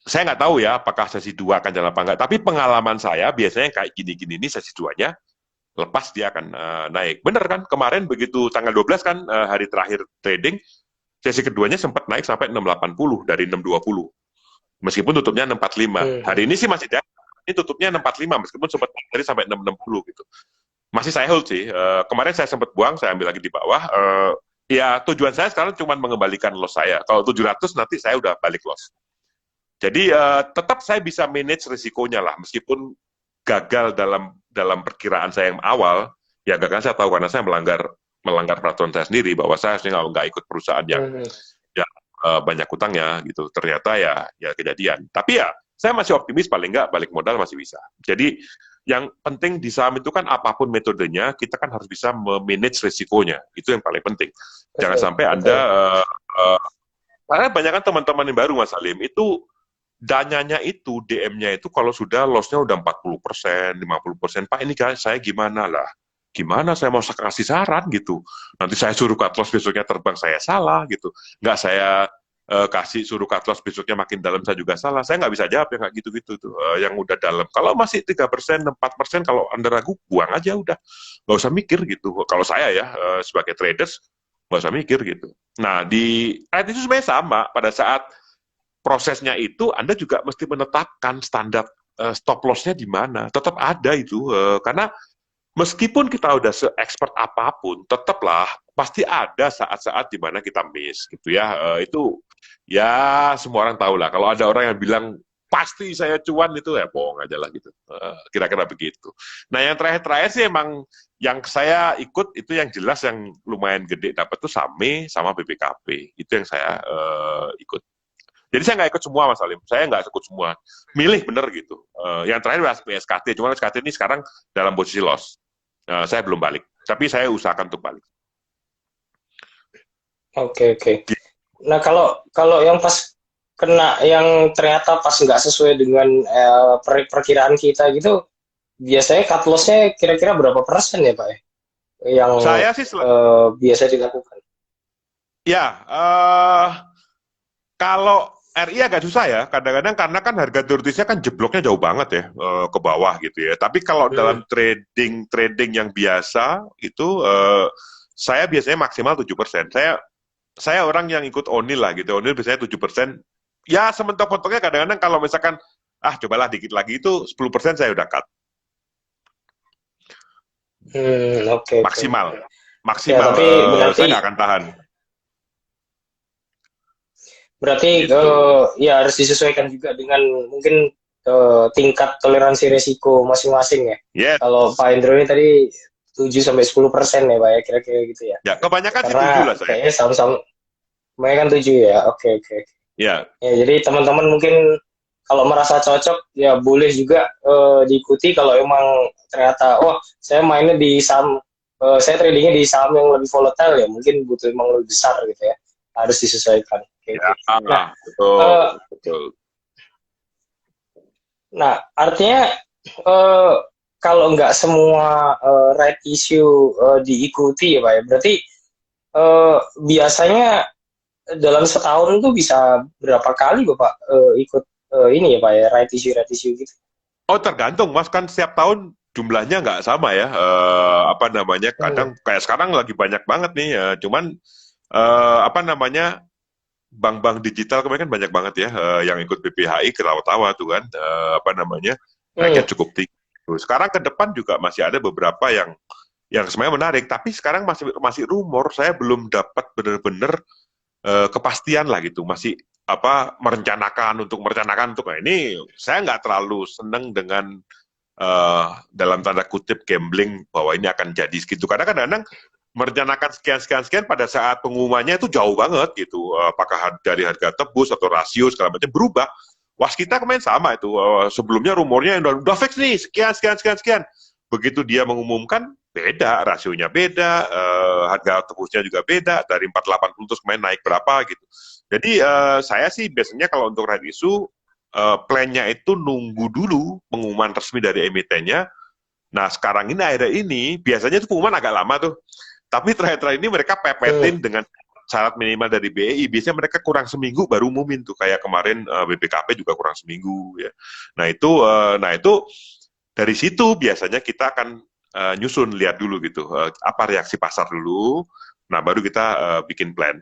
saya nggak tahu ya apakah sesi 2 akan jalan apa enggak, tapi pengalaman saya biasanya kayak gini-gini ini sesi 2-nya lepas dia akan naik. Bener kan? Kemarin begitu tanggal 12 kan hari terakhir trading, sesi keduanya sempat naik sampai 680 dari 620. Meskipun tutupnya 645. Hmm. Hari ini sih masih ini tutupnya 645 meskipun sempat tadi sampai 660 gitu. Masih saya hold sih. Kemarin saya sempat buang, saya ambil lagi di bawah. Ya tujuan saya sekarang cuma mengembalikan loss saya. Kalau 700 nanti saya udah balik loss. Jadi tetap saya bisa manage risikonya lah, meskipun gagal dalam perkiraan saya yang awal. Ya gagal saya tahu karena saya melanggar peraturan saya sendiri bahwa saya harusnya nggak ikut perusahaan yang Hmm. banyak utangnya gitu. Ternyata ya kejadian. Tapi ya saya masih optimis, paling nggak balik modal masih bisa. Jadi yang penting di saham itu kan apapun metodenya, kita kan harus bisa memanage risikonya. Itu yang paling penting. Jangan Betul, sampai Anda betul. karena banyak kan teman-teman yang baru Mas Salim itu dananya itu, DM-nya itu kalau sudah loss-nya udah 40%, 50%, Pak ini kan saya gimana lah? Gimana saya mau kasih saran gitu? Nanti saya suruh cut loss besoknya terbang saya salah gitu. Nggak saya kasih suruh cut loss besoknya makin dalam saya juga salah. Saya nggak bisa jawab yang kayak gitu-gitu tuh, yang udah dalam. Kalau masih 3%, 4%, kalau Anda ragu, buang aja udah. Nggak usah mikir gitu. Kalau saya ya, sebagai traders, nggak usah mikir gitu. Nah, di itu sebenarnya sama. Pada saat prosesnya itu Anda juga mesti menetapkan standar stop loss-nya di mana. Tetap ada itu, karena meskipun kita udah se-expert apapun, tetaplah pasti ada saat-saat di mana kita miss gitu ya. Itu ya semua orang tahu lah. Kalau ada orang yang bilang pasti saya cuan itu ya bohong aja lah gitu. Kira-kira begitu. Nah yang terakhir-terakhir sih emang yang saya ikut itu yang jelas yang lumayan gede dapat tuh SAME sama BPKP. Itu yang saya ikut. Jadi saya nggak ikut semua Mas Salim, saya nggak ikut semua. Milih bener gitu. Yang terakhir SKT, cuma SKT ini sekarang dalam posisi loss. Saya belum balik, tapi saya usahakan untuk balik. Oke, oke. Nah, kalau kalau yang pas kena yang ternyata pas nggak sesuai dengan perkiraan kita gitu, biasanya cut loss-nya kira-kira berapa persen ya, Pak? Yang Saya sih biasa dilakukan. ya kalau RI agak susah ya, kadang-kadang karena kan harga teoritisnya kan jebloknya jauh banget ya ke bawah gitu ya. Tapi kalau Hmm. dalam trading yang biasa itu saya biasanya maksimal 7%. Saya orang yang ikut Onil lah gitu. Onil biasanya 7%. Ya sementok-mentoknya kadang-kadang kalau misalkan cobalah dikit lagi itu 10% saya udah cut. Oke, oke. Maksimal. Ya, Maksimal. tapi Saya berarti nggak akan tahan. berarti Gitu. ya harus disesuaikan juga dengan mungkin tingkat toleransi risiko masing-masing ya. Kalau Yes. Pak Indro ini tadi 7 sampai 10% ya Pak ya, kira-kira gitu ya. Ya, kebanyakan sih 7 Karena lah saya. kayaknya saham-saham mereka kan 7 ya. Oke, oke. Ya, Ya, jadi teman-teman mungkin kalau merasa cocok ya boleh juga diikuti kalau emang ternyata saya mainnya di saham, saya tradingnya di saham yang lebih volatile ya mungkin butuh emang lebih besar gitu ya, harus disesuaikan. Oke, ya, oke. Nah, eh, betul, betul. artinya eh, kalau nggak semua right issue diikuti ya Pak ya, berarti biasanya dalam setahun tuh bisa berapa kali Bapak ikut ini ya Pak ya, right issue gitu? Oh, tergantung, Mas. Kan setiap tahun jumlahnya nggak sama ya. Apa namanya, Hmm. kadang kayak sekarang lagi banyak banget nih. Cuman, apa namanya, bank-bank digital kemarin kan banyak banget ya yang ikut BPHI ketawa-tawa tuh kan. Apa namanya, naiknya Hmm. cukup tinggi. Sekarang ke depan juga masih ada beberapa yang sebenarnya menarik, tapi sekarang masih masih rumor, saya belum dapat benar-benar kepastian lah gitu, masih apa merencanakan untuk nah ini saya nggak terlalu seneng dengan dalam tanda kutip gambling bahwa ini akan jadi segitu, karena kadang-kadang merencanakan sekian sekian sekian pada saat pengumumannya itu jauh banget gitu, apakah dari harga tebus atau rasio segala macam berubah. Waskita kemarin sama itu, sebelumnya rumornya udah fix nih sekian sekian sekian sekian, begitu dia mengumumkan beda, rasionya beda, harga tebusnya juga beda, dari 480 terus kemarin naik berapa gitu. Jadi saya sih biasanya kalau untuk right issue, plan-nya itu nunggu dulu pengumuman resmi dari emitennya. Nah sekarang ini akhirnya ini, biasanya itu pengumuman agak lama tuh, tapi terakhir-terakhir ini mereka Hmm. pepetin dengan syarat minimal dari BEI, biasanya mereka kurang seminggu baru umumin tuh, kayak kemarin BPKP juga kurang seminggu ya. Nah itu dari situ biasanya kita akan nyusun, lihat dulu gitu, apa reaksi pasar dulu, nah baru kita bikin plan.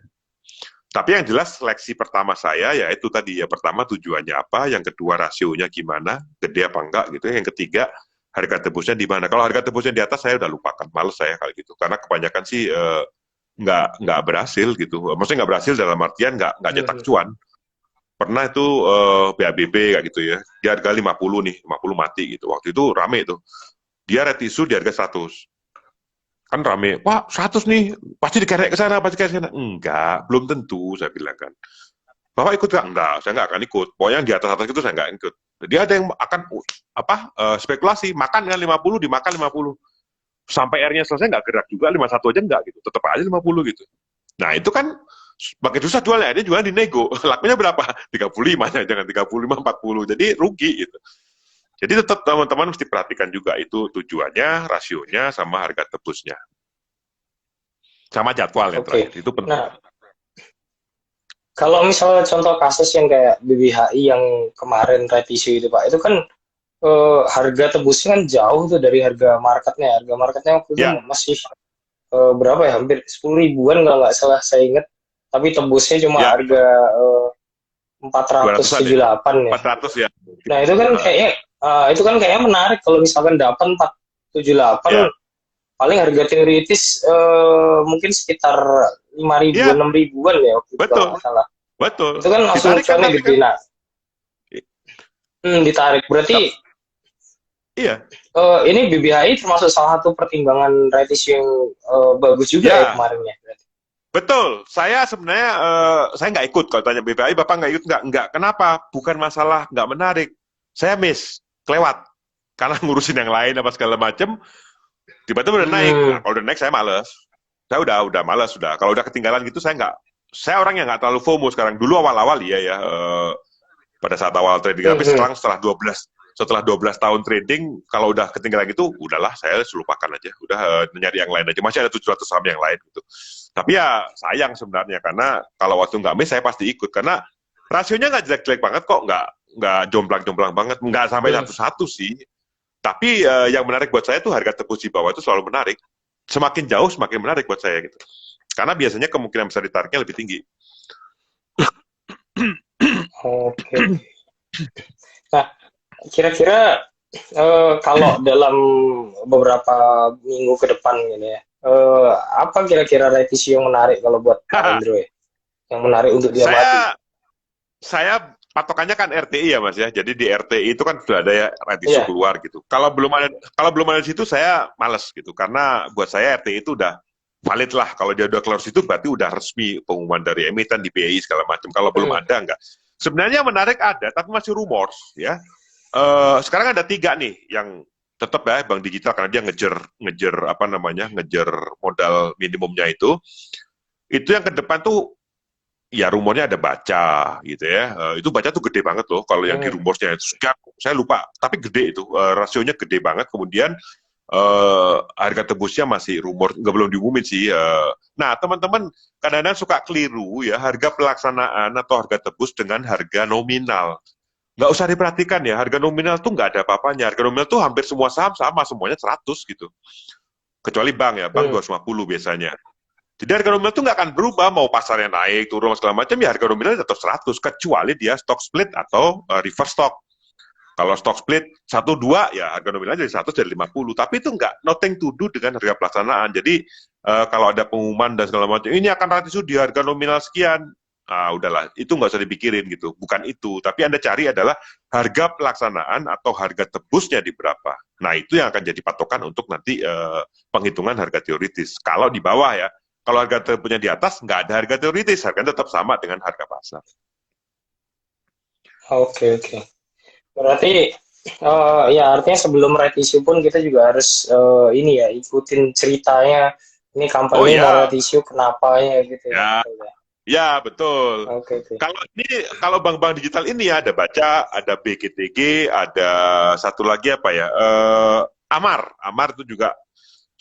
Tapi yang jelas seleksi pertama saya ya itu tadi ya, pertama tujuannya apa, yang kedua rasionya gimana, gede apa enggak gitu, yang ketiga harga tebusnya di mana. Kalau harga tebusnya di atas saya udah lupakan, males saya kalau gitu, karena kebanyakan sih nggak berhasil gitu. Maksudnya nggak berhasil dalam artian nggak cetak Hmm. cuan. Pernah itu BABB kayak gitu ya, di harga 50 nih, 50 mati gitu. Waktu itu rame itu. Dia red issue di harga 100. Kan rame, wah 100 nih, pasti dikerek ke sana, pasti dikerek ke sana. Enggak, belum tentu, saya bilang kan. Bapak ikut nggak? Enggak, saya nggak akan ikut. Pokoknya yang di atas-atas itu saya nggak ikut. Jadi ada yang akan spekulasi, makan kan 50, dimakan 50. Sampai R-nya selesai nggak gerak juga, 51 aja nggak gitu. Tetap aja 50 gitu. Nah itu kan makin susah jualnya, dia jualnya di nego. Lakunya berapa? 35, jangan 35, 40. Jadi rugi gitu. Jadi tetap teman-teman mesti perhatikan juga itu tujuannya, rasionya, sama harga tebusnya. Sama jadwal yang Oke. terakhir, itu penting. Nah, kalau misalnya contoh kasus yang kayak BBHI yang kemarin right issue itu Pak, itu kan harga tebusnya kan jauh tuh dari harga marketnya. Harga marketnya waktu itu Ya, masih berapa ya? Hampir 10 ribuan kalau nggak salah saya ingat. Tapi tebusnya cuma ya, harga 200-an ya. 478 ya. 400 ya. Nah, itu kan kayaknya menarik kalau misalkan dapat 478, Ya, paling harga teoritis mungkin sekitar 5 ribuan, ya, 6 ribuan ya waktu itu kalau betul, nggak salah. betul. Itu kan langsung Ditarik kan cuannya tapi gede. kan. Nah, ditarik. Berarti Iya, ini BBHI termasuk salah satu pertimbangan right issue yang bagus juga ya ya, kemarin ya. Berarti. betul. Saya sebenarnya saya nggak ikut kalau tanya BPI, Bapak nggak ikut nggak? Nggak. Kenapa? Bukan masalah nggak menarik. Saya kelewat karena ngurusin yang lain apa segala macam. Tiba-tiba udah naik. Nah, Hmm. kalau udah naik saya males. Saya udah males sudah. Kalau udah ketinggalan gitu saya nggak. Saya orang yang nggak terlalu FOMO sekarang. Dulu awal-awal iya ya. Pada saat awal trading. Hmm. Tapi sekarang setelah 12 tahun trading, kalau udah ketinggalan gitu, udahlah saya lupakan aja. Udah nyari yang lain aja. Masih ada 700 saham yang lain gitu. Tapi ya sayang sebenarnya, karena kalau waktu nggak miss saya pasti ikut, karena rasionya nggak jelek-jelek banget kok, nggak jomplang-jomplang banget, nggak sampai Hmm. satu-satu sih. Tapi yang menarik buat saya tuh harga tebus di bawah itu selalu menarik. Semakin jauh semakin menarik buat saya gitu. Karena biasanya kemungkinan besar ditariknya lebih tinggi. Oke. Nah, kira-kira Kalau dalam beberapa minggu ke depan gini ya, apa kira-kira revisi yang menarik kalau buat Pak Hendro ya? Yang menarik untuk diamati. Saya saya patokannya kan RTI ya Mas ya. Jadi di RTI itu kan sudah ada ya right issue Iya. keluar gitu. Kalau belum ada di situ saya males gitu karena buat saya RTI itu udah valid lah. Kalau dia udah keluar situ berarti udah resmi pengumuman dari emiten di BI segala macam. Kalau belum Hmm. ada enggak. Sebenarnya menarik ada tapi masih rumors ya. Sekarang ada 3 nih yang tetap ya bank digital karena dia ngejar ngejar apa namanya ngejar modal minimumnya itu yang ke depan tuh ya rumornya ada baca gitu ya. Itu baca tuh gede banget loh kalau yang di Hmm. rumornya itu saya lupa tapi gede itu rasionya gede banget kemudian harga tebusnya masih rumor nggak belum diumumin sih. Nah teman-teman kadang-kadang suka keliru ya harga pelaksanaan atau harga tebus dengan harga nominal. Nggak usah diperhatikan ya harga nominal tuh nggak ada apa-apanya. Harga nominal tuh hampir semua saham sama semuanya 100 gitu. Kecuali bank ya bank Hmm. 250 biasanya. Jadi harga nominal itu nggak akan berubah, mau pasarnya naik, turun, segala macam, ya harga nominalnya tetap 100, kecuali dia stock split atau reverse stock. Kalau stock split 1-2, ya harga nominalnya jadi 100, jadi 50. Tapi itu nggak, nothing to do dengan harga pelaksanaan. Jadi kalau ada pengumuman dan segala macam, ini akan ratisu di harga nominal sekian, udahlah, itu nggak usah dipikirin gitu. Bukan itu, tapi Anda cari adalah harga pelaksanaan atau harga tebusnya di berapa. Nah, itu yang akan jadi patokan untuk nanti penghitungan harga teoritis. Kalau di bawah ya, kalau harga tebusnya di atas, nggak ada harga teoritis, harganya tetap sama dengan harga pasar. Oke, oke. Berarti ya artinya sebelum revisi pun kita juga harus ini ya ikutin ceritanya. Ini Oh company mau ya, revisi kenapa ya gitu ya. ya, ya betul. Oke, oke. Kalau bank-bank digital ini ya ada baca, ada BGTG, ada satu lagi apa ya? Amar itu juga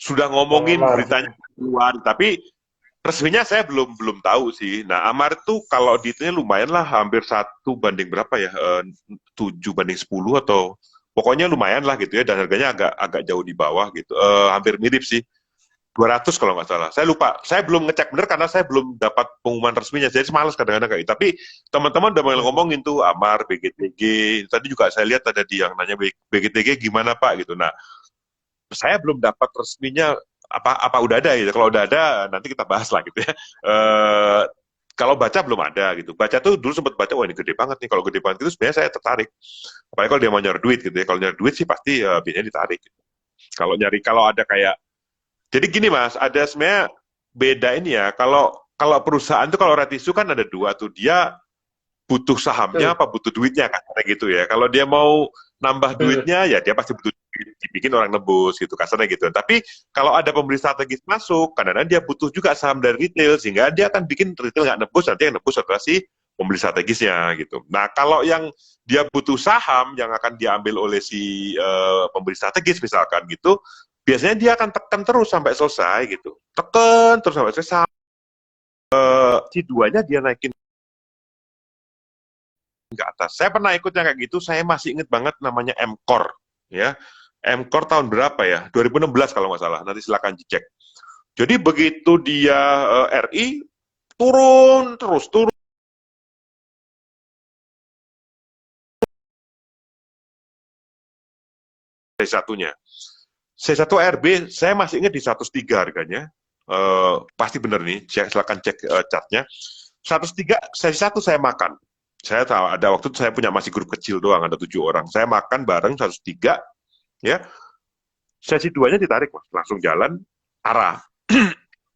sudah ngomongin Penggemar. beritanya keluar, tapi resminya saya belum belum tahu sih. Nah, Amar itu kalau diitunya lumayan lah, hampir 1 banding berapa ya? 7 banding 10 atau pokoknya lumayan lah gitu ya, dan harganya agak agak jauh di bawah gitu. Hampir mirip sih. 200 kalau nggak salah. Saya lupa. Saya belum ngecek bener karena saya belum dapat pengumuman resminya. Jadi males kadang-kadang kayak gitu. Tapi teman-teman udah mulai Hmm. ngomongin tuh Amar, BGTG. Tadi juga saya lihat ada di yang nanya BGTG gimana Pak gitu. Nah, saya belum dapat resminya apa udah ada gitu. Kalau udah ada nanti kita bahas lah gitu ya. Kalau baca belum ada gitu. Baca tuh dulu sempat baca, wah ini gede banget nih. Kalau gede banget itu sebenarnya saya tertarik. Apalagi kalau dia mau nyari duit gitu ya. Kalau nyari duit sih pasti biasanya ditarik. Gitu. Kalau ada kayak jadi gini Mas, ada sebenarnya beda ini ya. Kalau kalau perusahaan tuh kalau rat issue kan ada 2 tuh. Dia butuh sahamnya Hmm. apa butuh duitnya kan kayak gitu ya. Kalau dia mau nambah Hmm. duitnya ya dia pasti butuh duit, dibikin orang nebus gitu kasarnya gitu. Tapi kalau ada pembeli strategis masuk, kadang-kadang dia butuh juga saham dari retail sehingga dia akan bikin retail nggak nebus, nanti yang nebus adalah si pembeli strategisnya gitu. Nah kalau yang dia butuh saham yang akan diambil oleh si pembeli strategis misalkan gitu, biasanya dia akan tekan terus sampai selesai gitu. Tekan terus sampai selesai. Si duanya dia naikin ke atas. Saya pernah ikut yang kayak gitu, saya masih inget banget namanya M-Core. Ya. M-Core tahun berapa ya? 2016 kalau nggak salah, nanti silakan dicek. Jadi begitu dia RI, turun terus, turun C1-nya. C1 RB, saya masih ingat di 103 harganya. Pasti benar nih, silakan cek chartnya. 103, sesi 1 saya makan. Saya tahu ada waktu itu saya punya masih grup kecil doang, ada 7 orang. Saya makan bareng 103, ya. Sesi 2-nya ditarik, Mas. Langsung jalan, arah.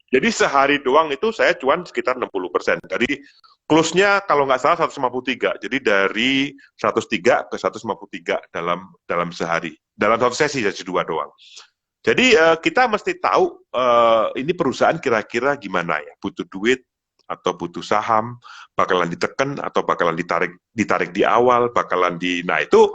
Jadi sehari doang itu saya cuan sekitar 60%. Dari close-nya kalau nggak salah 153. Jadi dari 103 ke 153 dalam sehari. Dalam satu sesi, sesi 2 doang. Jadi kita mesti tahu ini perusahaan kira-kira gimana ya, butuh duit atau butuh saham, bakalan ditekan atau bakalan ditarik di awal, bakalan di, nah itu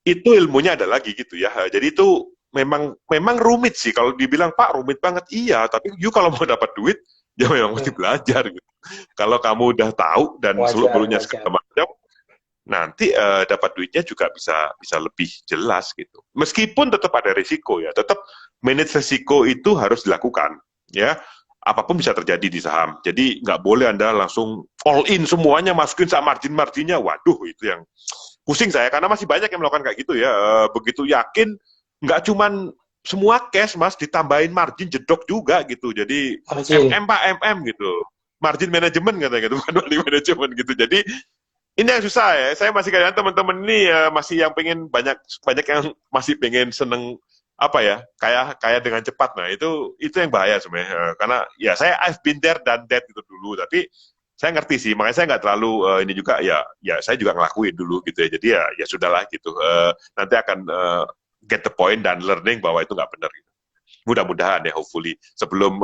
ilmunya ada lagi gitu ya. Jadi itu memang memang rumit sih kalau dibilang Pak rumit banget, iya. Tapi you kalau mau dapat duit ya memang mesti Hmm. belajar gitu. Kalau kamu udah tahu dan seluk Wajar, beluknya wajar. segala macam, nanti dapat duitnya juga bisa bisa lebih jelas gitu. Meskipun tetap ada risiko ya, tetap manage risiko itu harus dilakukan ya. Apapun bisa terjadi di saham. Jadi nggak boleh Anda langsung all in semuanya masukin sama margin-marginnya. Waduh itu yang pusing saya karena masih banyak yang melakukan kayak gitu ya. Begitu yakin, nggak cuman semua cash mas, ditambahin margin jedok juga gitu. Jadi margin. Pak gitu. Margin management katanya gitu, bukan money management gitu. Jadi ini yang susah ya. Saya masih kayak teman-teman ini masih yang pengen banyak banyak yang masih pengen seneng apa ya, kayak dengan cepat. Nah, itu yang bahaya sebenarnya. Karena ya I've been there dan that gitu dulu, tapi saya ngerti sih, makanya saya nggak terlalu ini juga ya saya juga ngelakuin dulu gitu ya. Jadi ya sudahlah gitu. Nanti akan get the point dan learning bahwa itu nggak benar gitu. Mudah-mudahan ya, hopefully sebelum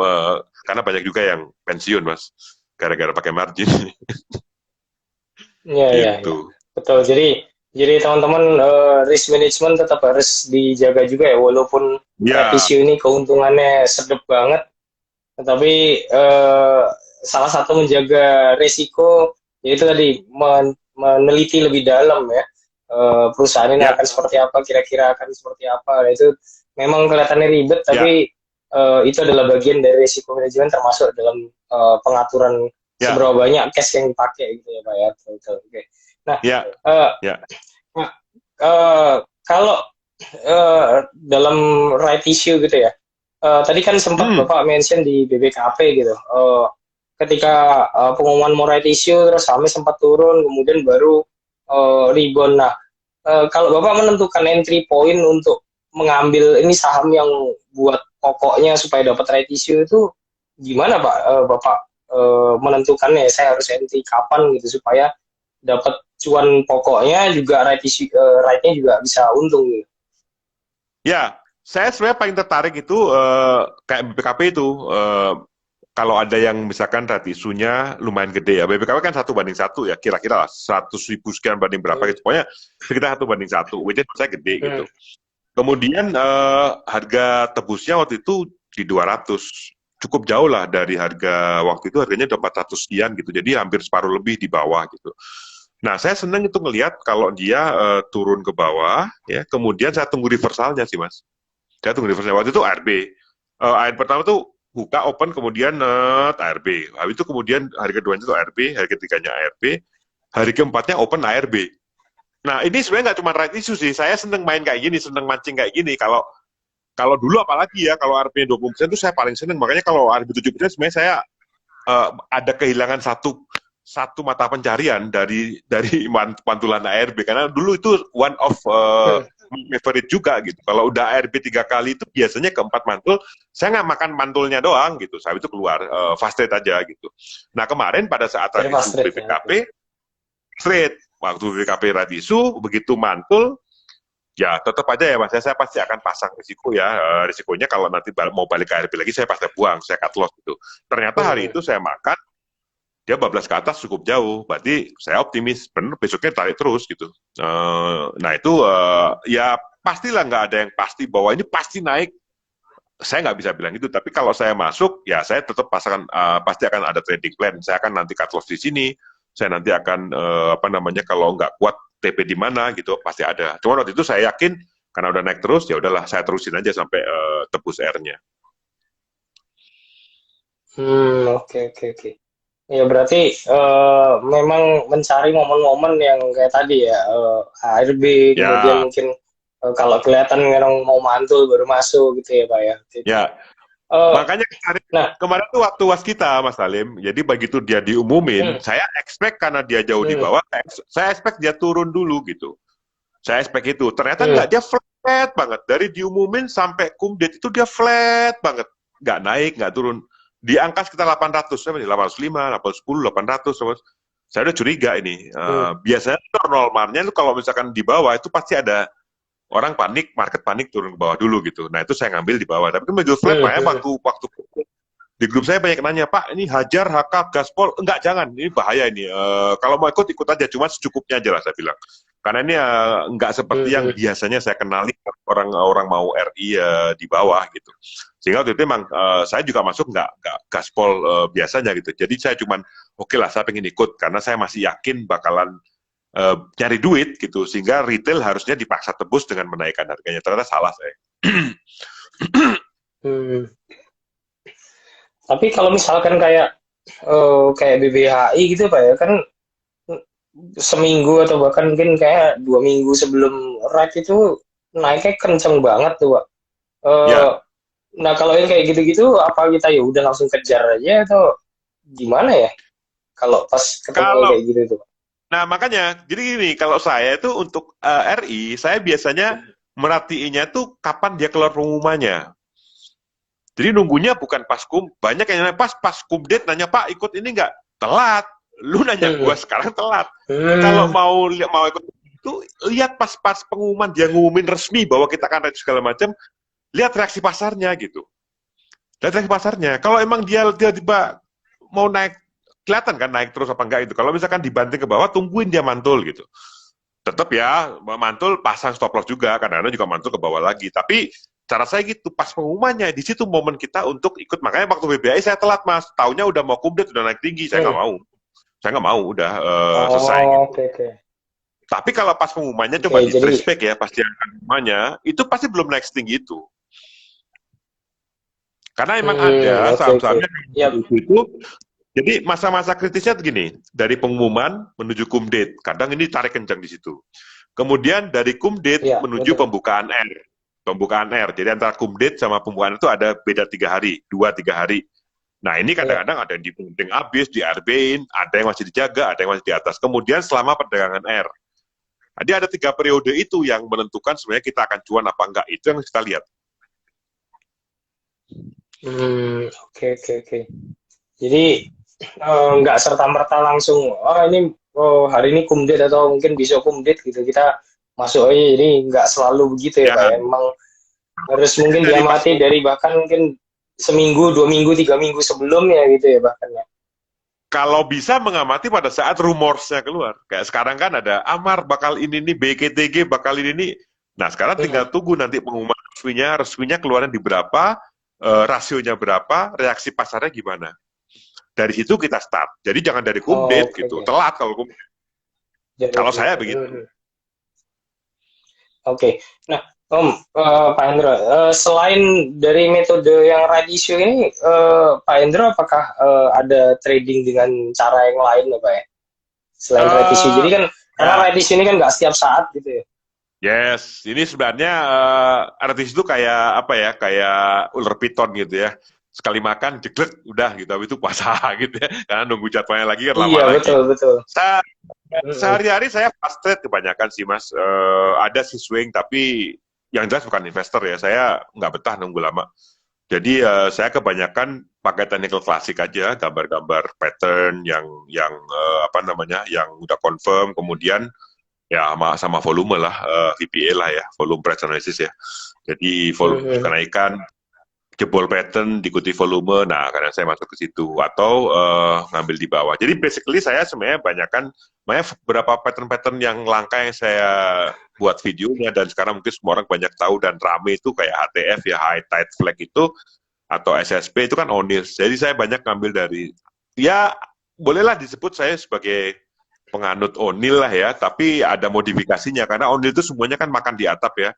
karena banyak juga yang pensiun mas gara-gara pakai margin. Iya, iya, iya. Gitu. Betul. Jadi teman-teman, risk management tetap harus dijaga juga ya, walaupun Ya, revisi ini keuntungannya sedep banget, tetapi salah satu menjaga risiko yaitu tadi meneliti lebih dalam ya, perusahaan ini ya, akan seperti apa, kira-kira akan seperti apa. Itu memang kelihatannya ribet, ya, tapi itu adalah bagian dari risiko manajemen, termasuk dalam pengaturan ya, seberapa banyak cash yang dipakai gitu ya Pak ya. Betul. Oke. Nah, ya, eh, ya. kalau dalam right issue gitu ya, tadi kan sempat Hmm, Bapak mention di BBKP gitu, ketika pengumuman mau right issue terus sahamnya sempat turun, kemudian baru rebound. Nah, kalau Bapak menentukan entry point untuk mengambil ini saham yang buat pokoknya supaya dapat right issue itu gimana Pak? Bapak menentukannya saya harus entry kapan gitu supaya dapat cuan pokoknya juga right issue, right-nya juga bisa untung gitu. ya. Saya sebenarnya paling tertarik itu kayak BPKP itu. Kalau ada yang misalkan rate isunya lumayan gede ya. BPKP kan 1:1 ya, kira-kira lah 100.000 sekian banding berapa Hmm. gitu. Pokoknya sekitar 1:1, which is saya gede Hmm. gitu. Kemudian harga tebusnya waktu itu di 200. Cukup jauh lah dari harga waktu itu, harganya udah 400 sekian gitu. Jadi hampir separuh lebih di bawah gitu. Nah, saya senang itu ngelihat kalau dia turun ke bawah, ya. Kemudian saya tunggu reversalnya sih, Mas. Saya tunggu reversalnya. Waktu itu ARB. ARB pertama tuh buka open, kemudian ARB. Habis itu kemudian hari keduanya itu ARB, hari ketiganya ARB, hari keempatnya open ARB. Nah, ini sebenarnya nggak cuma right issue sih. Saya seneng main kayak gini, seneng mancing kayak gini. Kalau kalau dulu apalagi ya, kalau ARB 20% itu saya paling seneng. Makanya kalau ARB 7% sebenarnya saya ada kehilangan satu satu mata pencarian dari pantulan ARB karena dulu itu one of Hmm. favorite juga gitu. Kalau udah ARB 3 kali itu biasanya keempat mantul, saya nggak makan mantulnya doang gitu. Saya itu keluar fast trade aja gitu. Nah kemarin pada saat Jadi fast isu trade ya. BPKP trade, waktu BPKP isu begitu mantul ya tetap aja ya mas, saya pasti akan pasang risiko ya. Risikonya kalau nanti mau balik ke ARB lagi saya pasti buang, saya cut loss gitu. Ternyata hari Hmm. itu saya makan dia bablas ke atas cukup jauh, berarti saya optimis, benar besoknya tarik terus gitu. Nah itu ya pastilah nggak ada yang pasti bahwa ini pasti naik, saya nggak bisa bilang itu, tapi kalau saya masuk, ya saya tetap pasangan, pasti akan ada trading plan, saya akan nanti cut loss di sini, saya nanti akan, apa namanya, kalau nggak kuat TP di mana gitu, pasti ada. Cuma waktu itu saya yakin, karena udah naik terus, ya udahlah, saya terusin aja sampai tebus R-nya. Oke, oke, oke. Ya berarti memang mencari momen-momen yang kayak tadi ya, ARB, kemudian Ya, mungkin kalau kelihatan orang mau mantul baru masuk gitu ya Pak ya. Gitu. ya. Eh, Makanya nah, kemarin tuh waktu waskita, Mas Salim, jadi begitu dia diumumin, hmm, saya expect karena dia jauh di hmm, bawah, saya expect dia turun dulu gitu. Saya expect itu. Ternyata hmm, nggak, dia flat banget. Dari diumumin sampai kumdet itu dia flat banget. Nggak naik, nggak turun. Di angka sekitar 800, 805, 810, 800. Saya udah curiga ini. hmm, Biasanya normalnya itu kalau misalkan di bawah itu pasti ada orang panik, market panik turun ke bawah dulu gitu. Nah itu saya ngambil di bawah. Tapi kan begitu flat, hmm, makanya hmm, waktu di grup saya banyak nanya, Pak, ini Hajar, HK, Gaspol, enggak, jangan, ini bahaya ini. Kalau mau ikut, ikut aja, cuma secukupnya aja lah saya bilang. Karena ini enggak seperti hmm, yang hmm. biasanya saya kenali orang-orang mau RI di bawah gitu. Sehingga waktu itu memang saya juga masuk enggak Gaspol biasanya gitu. Jadi saya cuman, oke lah, saya pengen ikut, karena saya masih yakin bakalan nyari duit gitu. Sehingga retail harusnya dipaksa tebus dengan menaikkan harganya. Ternyata salah saya. Hmm. Tapi kalau misalkan kayak kayak BBHI gitu Pak ya kan, seminggu atau bahkan mungkin kayak 2 minggu sebelum ride itu naiknya kenceng banget tuh, Pak. Eh, Ya, nah kalau yang kayak gitu-gitu, apa kita ya udah langsung kejar aja atau gimana ya? Kalau pas ketemu yang kalau kayak gitu tuh, Pak. nah makanya jadi gini, kalau saya itu untuk RI, saya biasanya merhatiinnya tuh kapan dia keluar pengumumannya. Jadi nunggunya bukan pas banyak yang nanya pas kumdet nanya Pak ikut ini nggak telat. Lu nanya Hmm. gua sekarang telat. Kalau Hmm. mau ikut itu lihat pas pengumuman dia ngumumin resmi bahwa kita akan ready segala macam, lihat reaksi pasarnya gitu. Lihat reaksi pasarnya. Kalau emang dia tiba-tiba mau naik kelihatan kan naik terus apa enggak itu. Kalau misalkan dibanting ke bawah, tungguin dia mantul gitu. Tetap ya mantul pasang stop loss juga, kadang-kadang juga mantul ke bawah lagi. Tapi cara saya gitu, pas pengumumannya di situ momen kita untuk ikut. Makanya waktu BBI saya telat mas, taunya udah mau kumdet udah naik tinggi, Hmm. saya nggak mau udah selesai Oh, gitu. oke oke. Tapi kalau pas pengumumannya Oke, coba di jadi flashback ya, pas dia angkat pengumumannya itu pasti belum naik setinggi itu. Karena emang ada oke oke. saham-sahamnya Ya, itu. Jadi masa-masa kritisnya begini, dari pengumuman menuju kumdet, kadang ini tarik kencang di situ. Kemudian dari kumdet ya menuju betul. pembukaan R. Pembukaan R. Jadi antara kumdet sama pembukaan itu ada beda 3 hari, 2-3 hari. Nah ini Ya. kadang-kadang ada yang dipunting habis, di RB-in, ada yang masih dijaga, ada yang masih di atas. Kemudian selama perdagangan R. Jadi ada 3 periode itu yang menentukan sebenarnya kita akan cuan apa enggak. Itu yang kita lihat. Oke oke oke. Jadi nggak serta-merta langsung, oh ini oh hari ini kumdet atau mungkin besok kumdet gitu kita masuk aja. Jadi nggak selalu begitu ya Ya, Pak ya. Emang harus jadi mungkin dari pas diamati dari bahkan mungkin seminggu, 2 minggu, 3 minggu sebelumnya gitu ya bahkan ya. kalau bisa mengamati pada saat rumorsnya keluar. Kayak sekarang kan ada Amar bakal ini nih, BKTG bakal ini nih. Nah sekarang tinggal tunggu nanti pengumuman resminya keluarnya di berapa, rasionya berapa, reaksi pasarnya gimana. Dari situ kita start. Jadi jangan dari Oh, kumdate oke gitu. oke. Telat kalau kumdate. Jadi Kalau saya begitu. hmm. Oke. Nah, Om, Pak Hendro, selain dari metode yang right issue ini, Pak Hendro apakah ada trading dengan cara yang lain ya, Pak ya? Selain right issue. eh Jadi kan karena ya, right issue ini kan nggak setiap saat gitu ya. yes. Ini sebenarnya artis itu kayak apa ya? Kayak ular piton gitu ya. Sekali makan, jeglek, udah gitu. Habis itu puasa gitu ya. Karena nunggu jadwalnya lagi kan lama Iya, lagi. betul betul. Mm-mm. Sehari-hari saya fast trade kebanyakan sih mas. Ada sih swing tapi yang jelas bukan investor ya. Saya nggak betah nunggu lama. Jadi saya kebanyakan pakai technical klasik aja, gambar-gambar pattern yang apa namanya, yang udah confirm, kemudian ya sama volume lah, VPA lah ya, volume price analysis ya. Jadi volume Mhm. kenaikan jebol pattern diikuti volume, nah kadang saya masuk ke situ atau ngambil di bawah. Jadi basically saya sebenarnya banyak beberapa pattern-pattern yang langka yang saya buat videonya dan sekarang mungkin semua orang banyak tahu dan rame itu kayak HTF ya, high tide flag itu atau SSP itu kan Onis. Jadi saya banyak ngambil dari ya bolehlah disebut saya sebagai penganut Onil lah ya, tapi ada modifikasinya karena Onil itu semuanya kan makan di atap ya.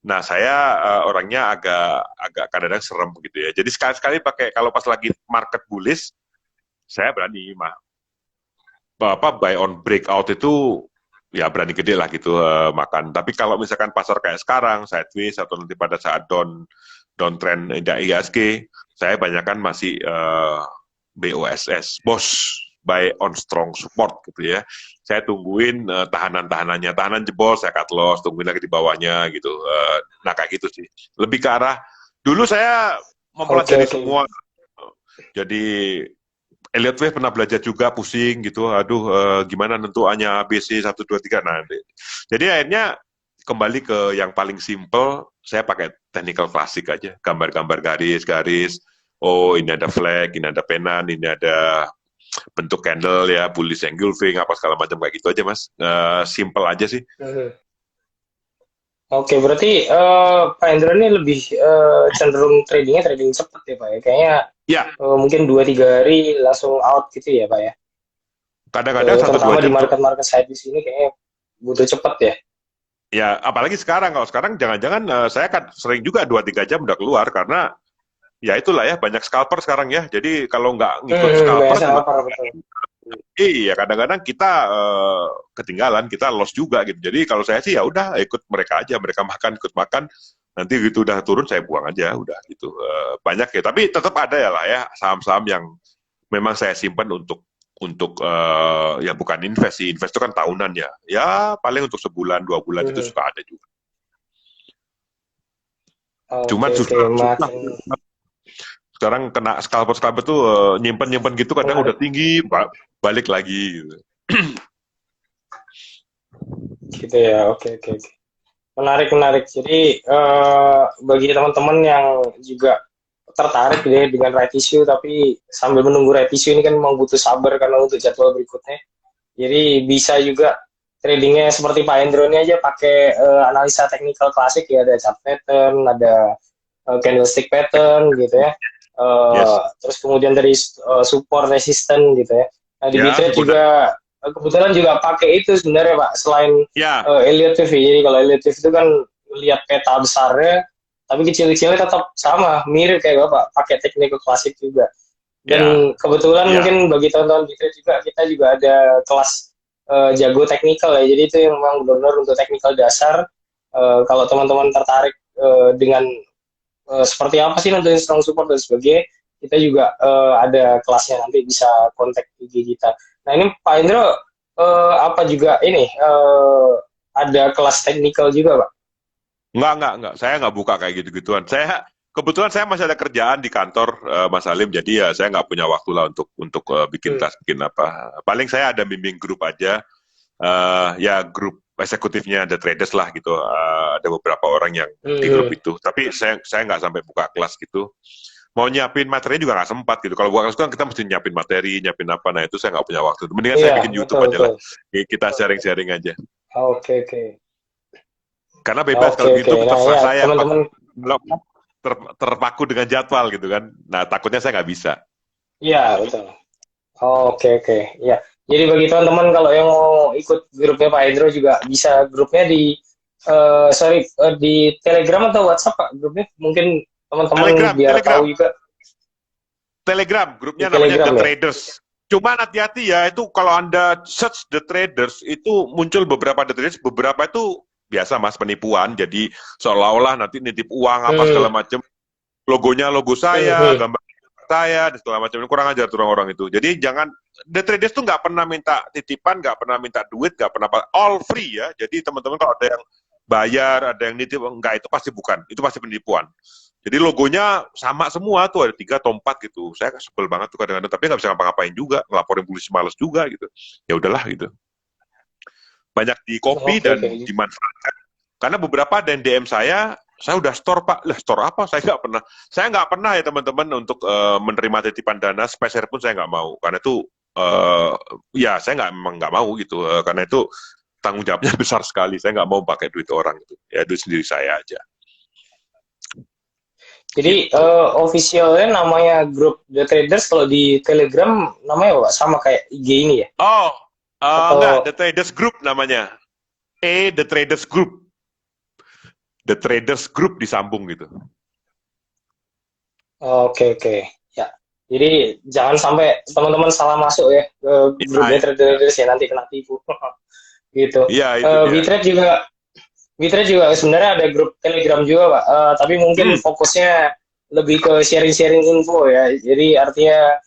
Nah, saya orangnya agak agak kadang-kadang serem begitu ya. Jadi sekali-sekali pakai kalau pas lagi market bullish, saya berani apa buy on breakout itu ya berani gede lah gitu makan. Tapi kalau misalkan pasar kayak sekarang sideways atau nanti pada saat downtrend IHSG, saya banyakkan masih BOSS, bos buy on strong support gitu ya. Saya tungguin tahanan-tahanannya, tahanan jebol saya cut loss, tungguin lagi di bawahnya gitu. Nah kayak gitu sih. Lebih ke arah dulu saya Oke mempelajari oke. semua. Jadi Elliot Wave pernah belajar juga pusing gitu, aduh gimana nentuannya ABC 1, 2, 3. Nah, jadi akhirnya kembali ke yang paling simple, saya pakai technical klasik aja, gambar-gambar garis-garis, oh ini ada flag, ini ada penan, ini ada bentuk candle ya, bullish engulfing, apa segala macam kayak gitu aja mas, simple aja sih. Mhm. Oke, berarti Pak Hendro ini lebih cenderung tradingnya trading cepat ya Pak ya. Kayaknya Ya, mungkin 2 3 hari langsung out gitu ya Pak ya. kadang-kadang satu dua Terutama di jam market-market side di sini kayaknya butuh cepat ya. ya, apalagi sekarang, kalau sekarang jangan-jangan saya kan sering juga 2-3 jam udah keluar, karena ya itulah ya banyak scalper sekarang ya. Jadi kalau nggak ngikut Banyak scalper juga scalper betul. Iya, kadang-kadang kita ketinggalan, kita lost juga gitu. Jadi kalau saya sih ya udah ikut mereka aja, mereka makan ikut makan. Nanti gitu udah turun saya buang aja, udah gitu. Banyak ya, tapi tetap ada ya lah ya saham-saham yang memang saya simpan untuk ya bukan invest sih, invest itu kan tahunan ya. Ya paling untuk sebulan 2 bulan itu Hmm. suka ada juga. Oke, Cuman oke, susah, susah. makin Sekarang kena scalper-scalper tuh nyimpen-nyimpen gitu kadang udah menarik tinggi, balik lagi gitu. gitu ya. Oke, oke, oke. Menarik, menarik. Jadi bagi teman-teman yang juga tertarik ya dengan right issue, tapi sambil menunggu right issue ini kan memang butuh sabar karena untuk jadwal berikutnya. Jadi bisa juga tradingnya seperti Pak Hendro ini aja pakai analisa teknikal klasik ya, ada chart pattern, ada candlestick pattern gitu ya. Yes. Terus kemudian dari support resisten gitu ya. Nah di Ya, Bitrate sebenarnya. juga kebetulan juga pakai itu sebenarnya Pak, selain Ya, Elliott Wave. Jadi kalau Elliott Wave itu kan lihat peta besarnya, tapi kecil-kecilnya tetap sama, mirip kayak Bapak, pakai teknik klasik juga. ya, Dan kebetulan ya. mungkin bagi teman-teman kita juga ada kelas jago teknikal ya. Jadi itu yang memang benar-benar untuk teknikal dasar. Kalau teman-teman tertarik dengan seperti apa sih nanti strong support dan sebagainya, kita juga ada kelasnya, nanti bisa kontak IG kita. Nah ini Pak Indro apa juga ini ada kelas teknikal juga Pak? Enggak. Saya nggak buka kayak gitu-gituan. Kebetulan saya masih ada kerjaan di kantor, Mas Salim. Jadi ya saya nggak punya waktu lah untuk bikin Hmm. kelas, bikin apa. Paling saya ada bimbing grup aja. Ya grup eksekutifnya ada traders lah gitu. Ada beberapa orang yang di grup Hmm. itu. Tapi saya nggak sampai buka kelas gitu. Mau nyiapin materi juga nggak sempat gitu. Kalau buka kelas kan kita mesti nyiapin materi, nyiapin apa. Nah itu saya nggak punya waktu. Mendingan saya Iya, bikin YouTube betul, aja lah. betul. Kita sharing-sharing aja. Oke, oke. Karena bebas Oke, kalau oke. YouTube Nah terserah ya saya. teman-teman. Kalau terpaku dengan jadwal gitu kan. Nah takutnya saya nggak bisa. Iya, betul. Oke, oke. Ya. Jadi bagi teman-teman kalau yang mau ikut grupnya Pak Hendro juga bisa, grupnya di di Telegram atau WhatsApp Pak, grupnya mungkin teman-teman Telegram, biar Telegram, tahu juga. Telegram, Di grupnya namanya Telegram The ya. Traders. Cuma hati-hati ya, itu kalau Anda search The Traders, itu muncul beberapa The Traders, beberapa itu biasa mas penipuan, jadi seolah-olah nanti nitip uang apa segala Hmm. macam, logonya logo Hmm. saya, Hmm. gambar saya, dan segala macam. Ini kurang ajar tuh orang-orang itu. Jadi jangan, The Traders tuh nggak pernah minta titipan, nggak pernah minta duit, nggak pernah apa, all free ya. Jadi teman-teman kalau ada yang bayar, ada yang nitip, enggak, itu pasti bukan, itu pasti penipuan. Jadi logonya sama semua tuh, ada 3 atau 4 gitu. Saya sebel banget tuh kadang-kadang, tapi nggak bisa ngapa-ngapain juga, ngelaporin polisi males juga gitu. Ya udahlah gitu. Banyak di copy Oke, dan oke. dimanfaatkan. Karena beberapa dan DM saya udah store Pak. Lah store apa? Saya nggak pernah ya teman-teman untuk menerima titipan dana, speser pun saya nggak mau. Karena itu uh, ya saya memang nggak mau gitu. Karena itu tanggung jawabnya besar sekali. Saya nggak mau pakai duit orang gitu. Ya duit sendiri saya aja. Jadi Gitu. officialnya namanya grup The Traders, kalau di Telegram namanya apa? Sama kayak IG ini ya? Oh, enggak, The Atau Traders Group namanya. The Traders Group. The Traders Group disambung gitu. oke, oke. Ya. Jadi jangan sampai teman-teman salah masuk ya ke Iya, grupnya iya, traders ya, nanti kena tipu. Gitu. iya itu dia. Bitrate juga sebenarnya ada grup Telegram juga, Pak. Tapi mungkin Hmm, fokusnya lebih ke sharing-sharing info ya. Jadi artinya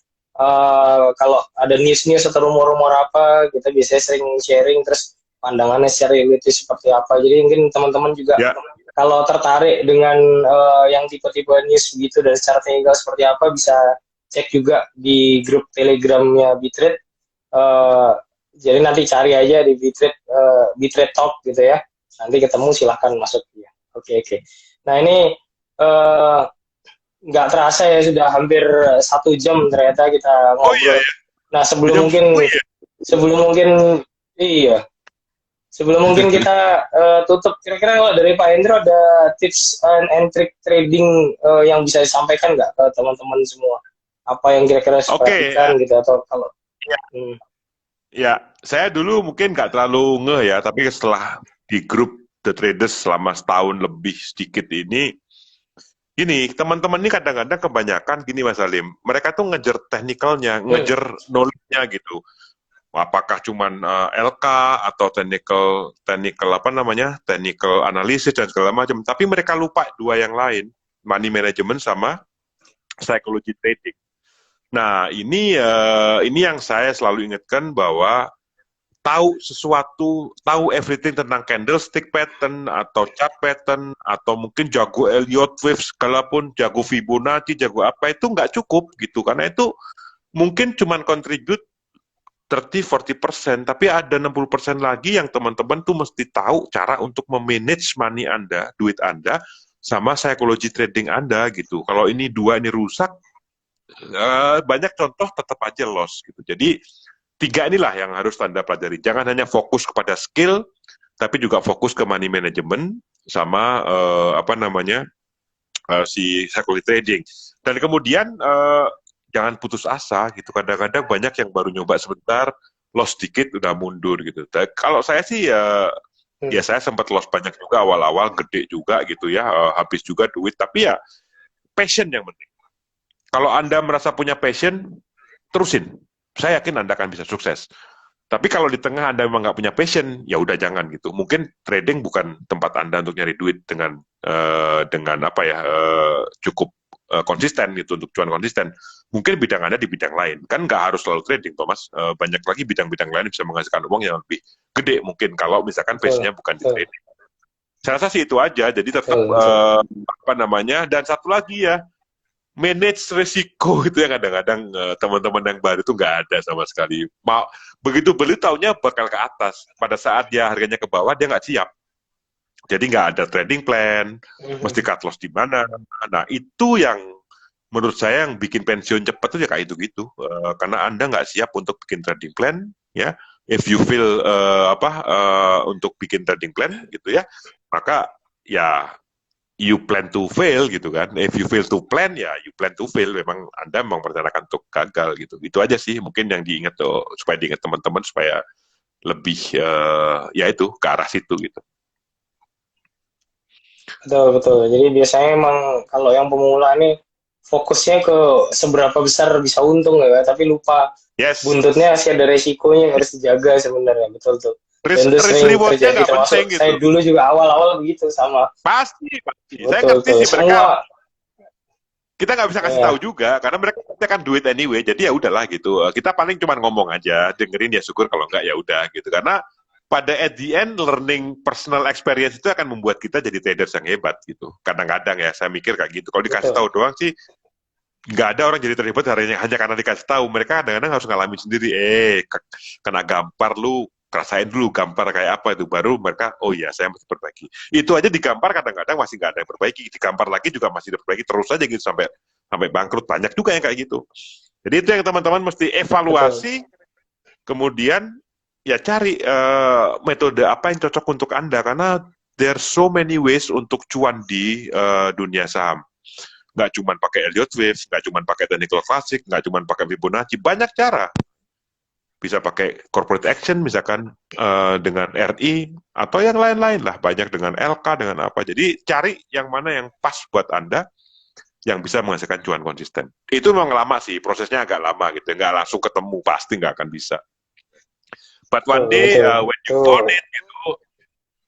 kalau ada news-news atau rumor-rumor apa, kita biasanya sering sharing, terus pandangannya secara itu seperti apa. Jadi mungkin teman-teman juga ya, kalau tertarik dengan yang tipe-tipe news begitu dan secara teknikal seperti apa, bisa cek juga di grup Telegramnya Bitrate. Eh, jadi nanti cari aja di Bitrate, Bitrate Talk gitu ya. Nanti ketemu silahkan masuk ya. Oke, oke. Nah ini eh, nggak terasa ya sudah hampir 1 jam ternyata kita oh iya ngobrol. ya, Nah jam segini ya. sebelum mungkin iya sebelum mungkin kita tutup, kira-kira kalau dari Pak Hendro ada tips and trick trading yang bisa disampaikan nggak ke teman-teman semua? Apa yang kira-kira harus Oke, diperhatikan gitu, atau kalau ya, hmm, ya, saya dulu mungkin nggak terlalu ngeh ya, tapi setelah di grup The Traders selama setahun lebih sedikit ini, Gini, teman-teman ini kadang-kadang kebanyakan gini Mas Salim, mereka tuh ngejar technicalnya, Hmm. ngejar knowledge-nya gitu. Apakah cuman LK atau technical technical apa namanya technical analysis dan segala macam, tapi mereka lupa dua yang lain, money management sama psychology trading. Nah ini yang saya selalu ingatkan bahwa tahu sesuatu, tahu everything tentang candlestick pattern atau chart pattern atau mungkin jago Elliott wave sekalipun, jago Fibonacci, jago apa itu nggak cukup gitu, karena itu mungkin cuman contribute 30-40%, tapi ada 60% lagi yang teman-teman tuh mesti tahu cara untuk memanage money Anda, duit Anda, sama psikologi trading Anda gitu. Kalau ini dua ini rusak, banyak contoh tetap aja loss gitu. Jadi tiga inilah yang harus Anda pelajari. Jangan hanya fokus kepada skill, tapi juga fokus ke money management sama apa namanya si psikologi trading. Dan kemudian jangan putus asa gitu. Kadang-kadang banyak yang baru nyoba sebentar, loss dikit udah mundur gitu. Dan kalau saya sih ya Hmm. saya sempat loss banyak juga awal-awal, gede juga gitu ya, habis juga duit. Tapi ya passion yang penting. Kalau Anda merasa punya passion, terusin. Saya yakin Anda akan bisa sukses. Tapi kalau di tengah Anda memang nggak punya passion, ya udah jangan gitu. Mungkin trading bukan tempat Anda untuk nyari duit dengan apa ya cukup konsisten gitu untuk cuan konsisten. Mungkin bidang Anda di bidang lain. Kan nggak harus selalu trading, Thomas. Banyak lagi bidang-bidang lain yang bisa menghasilkan uang yang lebih gede mungkin kalau misalkan Betul, passionnya bukan di betul, trading. Saya rasa sih itu aja. Jadi tetap betul, betul. apa namanya. Dan satu lagi ya, manage resiko itu yang kadang-kadang teman-teman yang baru itu nggak ada sama sekali. Begitu beli taunya bakal ke atas. Pada saat dia harganya ke bawah dia nggak siap. Jadi nggak ada trading plan, mesti Mhm. cut loss di mana. Nah itu yang menurut saya yang bikin pensiun cepat itu ya kayak itu gitu. Karena Anda nggak siap untuk bikin trading plan, ya. If you feel untuk bikin trading plan gitu ya, maka ya you plan to fail gitu kan. If you fail to plan ya you plan to fail. Memang Anda memang merencanakan untuk gagal gitu. Itu aja sih mungkin yang diingat tuh supaya diingat teman-teman supaya lebih ya itu ke arah situ gitu. Betul, betul. Jadi biasanya emang kalau yang pemula ini fokusnya ke seberapa besar bisa untung ya, tapi lupa Yes. buntutnya masih ada resikonya yang harus dijaga sebenarnya. Betul tuh. Dan Risk, itu risk sering rewardnya terjadi nggak termasuk penting saya gitu. dulu juga awal-awal begitu sama. Pasti, pasti. Saya Betul, ngerti betul. sih mereka. Semua Kita nggak bisa kasih tahu ya, juga karena mereka pasti akan duit anyway. Jadi ya udahlah gitu. Kita paling cuma ngomong aja, dengerin ya syukur, kalau nggak ya udah gitu. Karena pada at the end learning personal experience itu akan membuat kita jadi traders yang hebat gitu. Kadang-kadang ya saya mikir kayak gitu. Kalau dikasih betul. tahu doang sih nggak ada orang jadi terhebat hanya karena dikasih tahu. Mereka kadang-kadang harus ngalamin sendiri. Kena gampar lu, rasain dulu gampar kayak apa itu, baru mereka oh iya saya mesti perbaiki. Itu aja digampar kadang-kadang masih nggak ada yang perbaiki, digampar lagi juga masih diperbaiki terus aja gitu sampai sampai bangkrut. Banyak juga yang kayak gitu. Jadi itu yang teman-teman mesti Betul. evaluasi, kemudian ya cari metode apa yang cocok untuk Anda, karena there's so many ways untuk cuan di dunia saham. Nggak cuma pakai Elliott Wave, nggak cuma pakai technical classic, nggak cuma pakai Fibonacci, banyak cara. Bisa pakai corporate action misalkan dengan RI atau yang lain-lain lah, banyak dengan LK dengan apa. Jadi cari yang mana yang pas buat Anda yang bisa menghasilkan cuan konsisten. Itu memang lama sih, prosesnya agak lama gitu, nggak langsung ketemu, pasti nggak akan bisa. But Betul, one day betul. when you Itu own it gitu,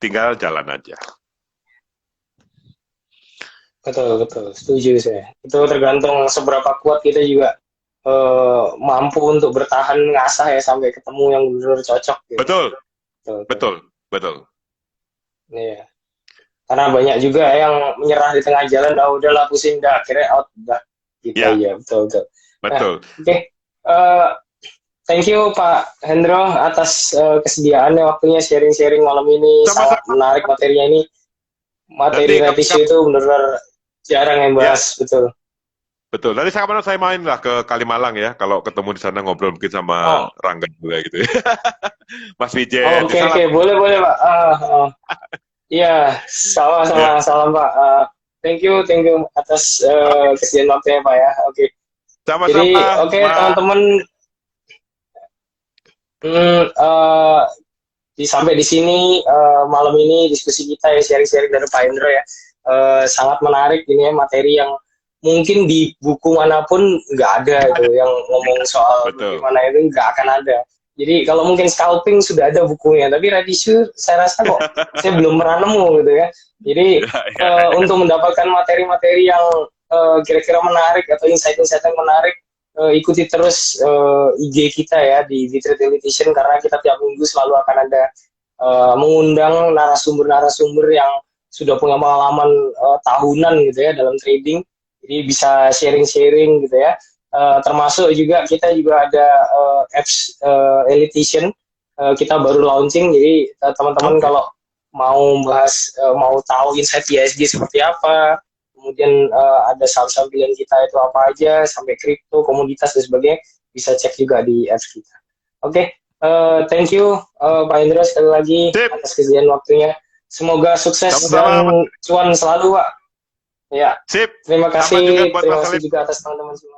tinggal jalan aja. betul, betul. Setuju saya. Itu tergantung seberapa kuat kita juga mampu untuk bertahan ngasah ya sampai ketemu yang benar-benar cocok gitu. Betul, Betul, betul. betul, betul. Iya. Karena banyak juga yang menyerah di tengah jalan, ah udahlah pusing dah, akhirnya out dah gitu Ya, aja, betul betul. Nah, betul. oke, okay. Thank you Pak Hendro atas kesediaannya waktunya sharing-sharing malam ini, sangat Sama-sama. menarik materinya ini. Nanti Materi retisio itu benar-benar jarang yang ya, bahas, betul. betul. Nanti kapan saya main lah ke Kalimalang ya, kalau ketemu di sana ngobrol mungkin sama Oh, Rangga juga gitu ya. Mas oh Wijen, oke salam. oke, boleh boleh Pak. Iya, Ya, sama-sama, salam Pak. Thank you atas oke. kesediaan waktunya Pak ya. Oke, jadi Sama-sama, oke Mas. teman-teman. Hmm, sampai di sini malam ini diskusi kita ya sharing-sharing dari Pak Indro ya. sangat menarik ini ya, materi yang mungkin di buku manapun nggak ada itu yang ngomong soal Betul. bagaimana itu nggak akan ada. Jadi kalau mungkin scalping sudah ada bukunya, tapi ready-shoe saya rasa kok saya belum pernah nemu gitu ya. Jadi untuk mendapatkan materi-materi yang kira-kira menarik atau insight-insight yang menarik, ikuti terus IG kita ya di Trade Elitition, karena kita tiap minggu selalu akan ada mengundang narasumber-narasumber yang sudah punya pengalaman tahunan gitu ya dalam trading. Jadi bisa sharing-sharing gitu ya. Termasuk juga kita juga ada apps Elitition, kita baru launching, jadi teman-teman kalau mau bahas mau tahu insight ISG seperti apa, kemudian ada saham-saham pilihan kita itu apa aja, sampai kripto, komoditas dan sebagainya, bisa cek juga di apps kita. Oke, thank you Pak Indra sekali lagi atas kesediaan waktunya. Semoga sukses dan cuan selalu, Pak. Ya, Sip. terima kasih Juga terima kasih juga atas teman-teman semua.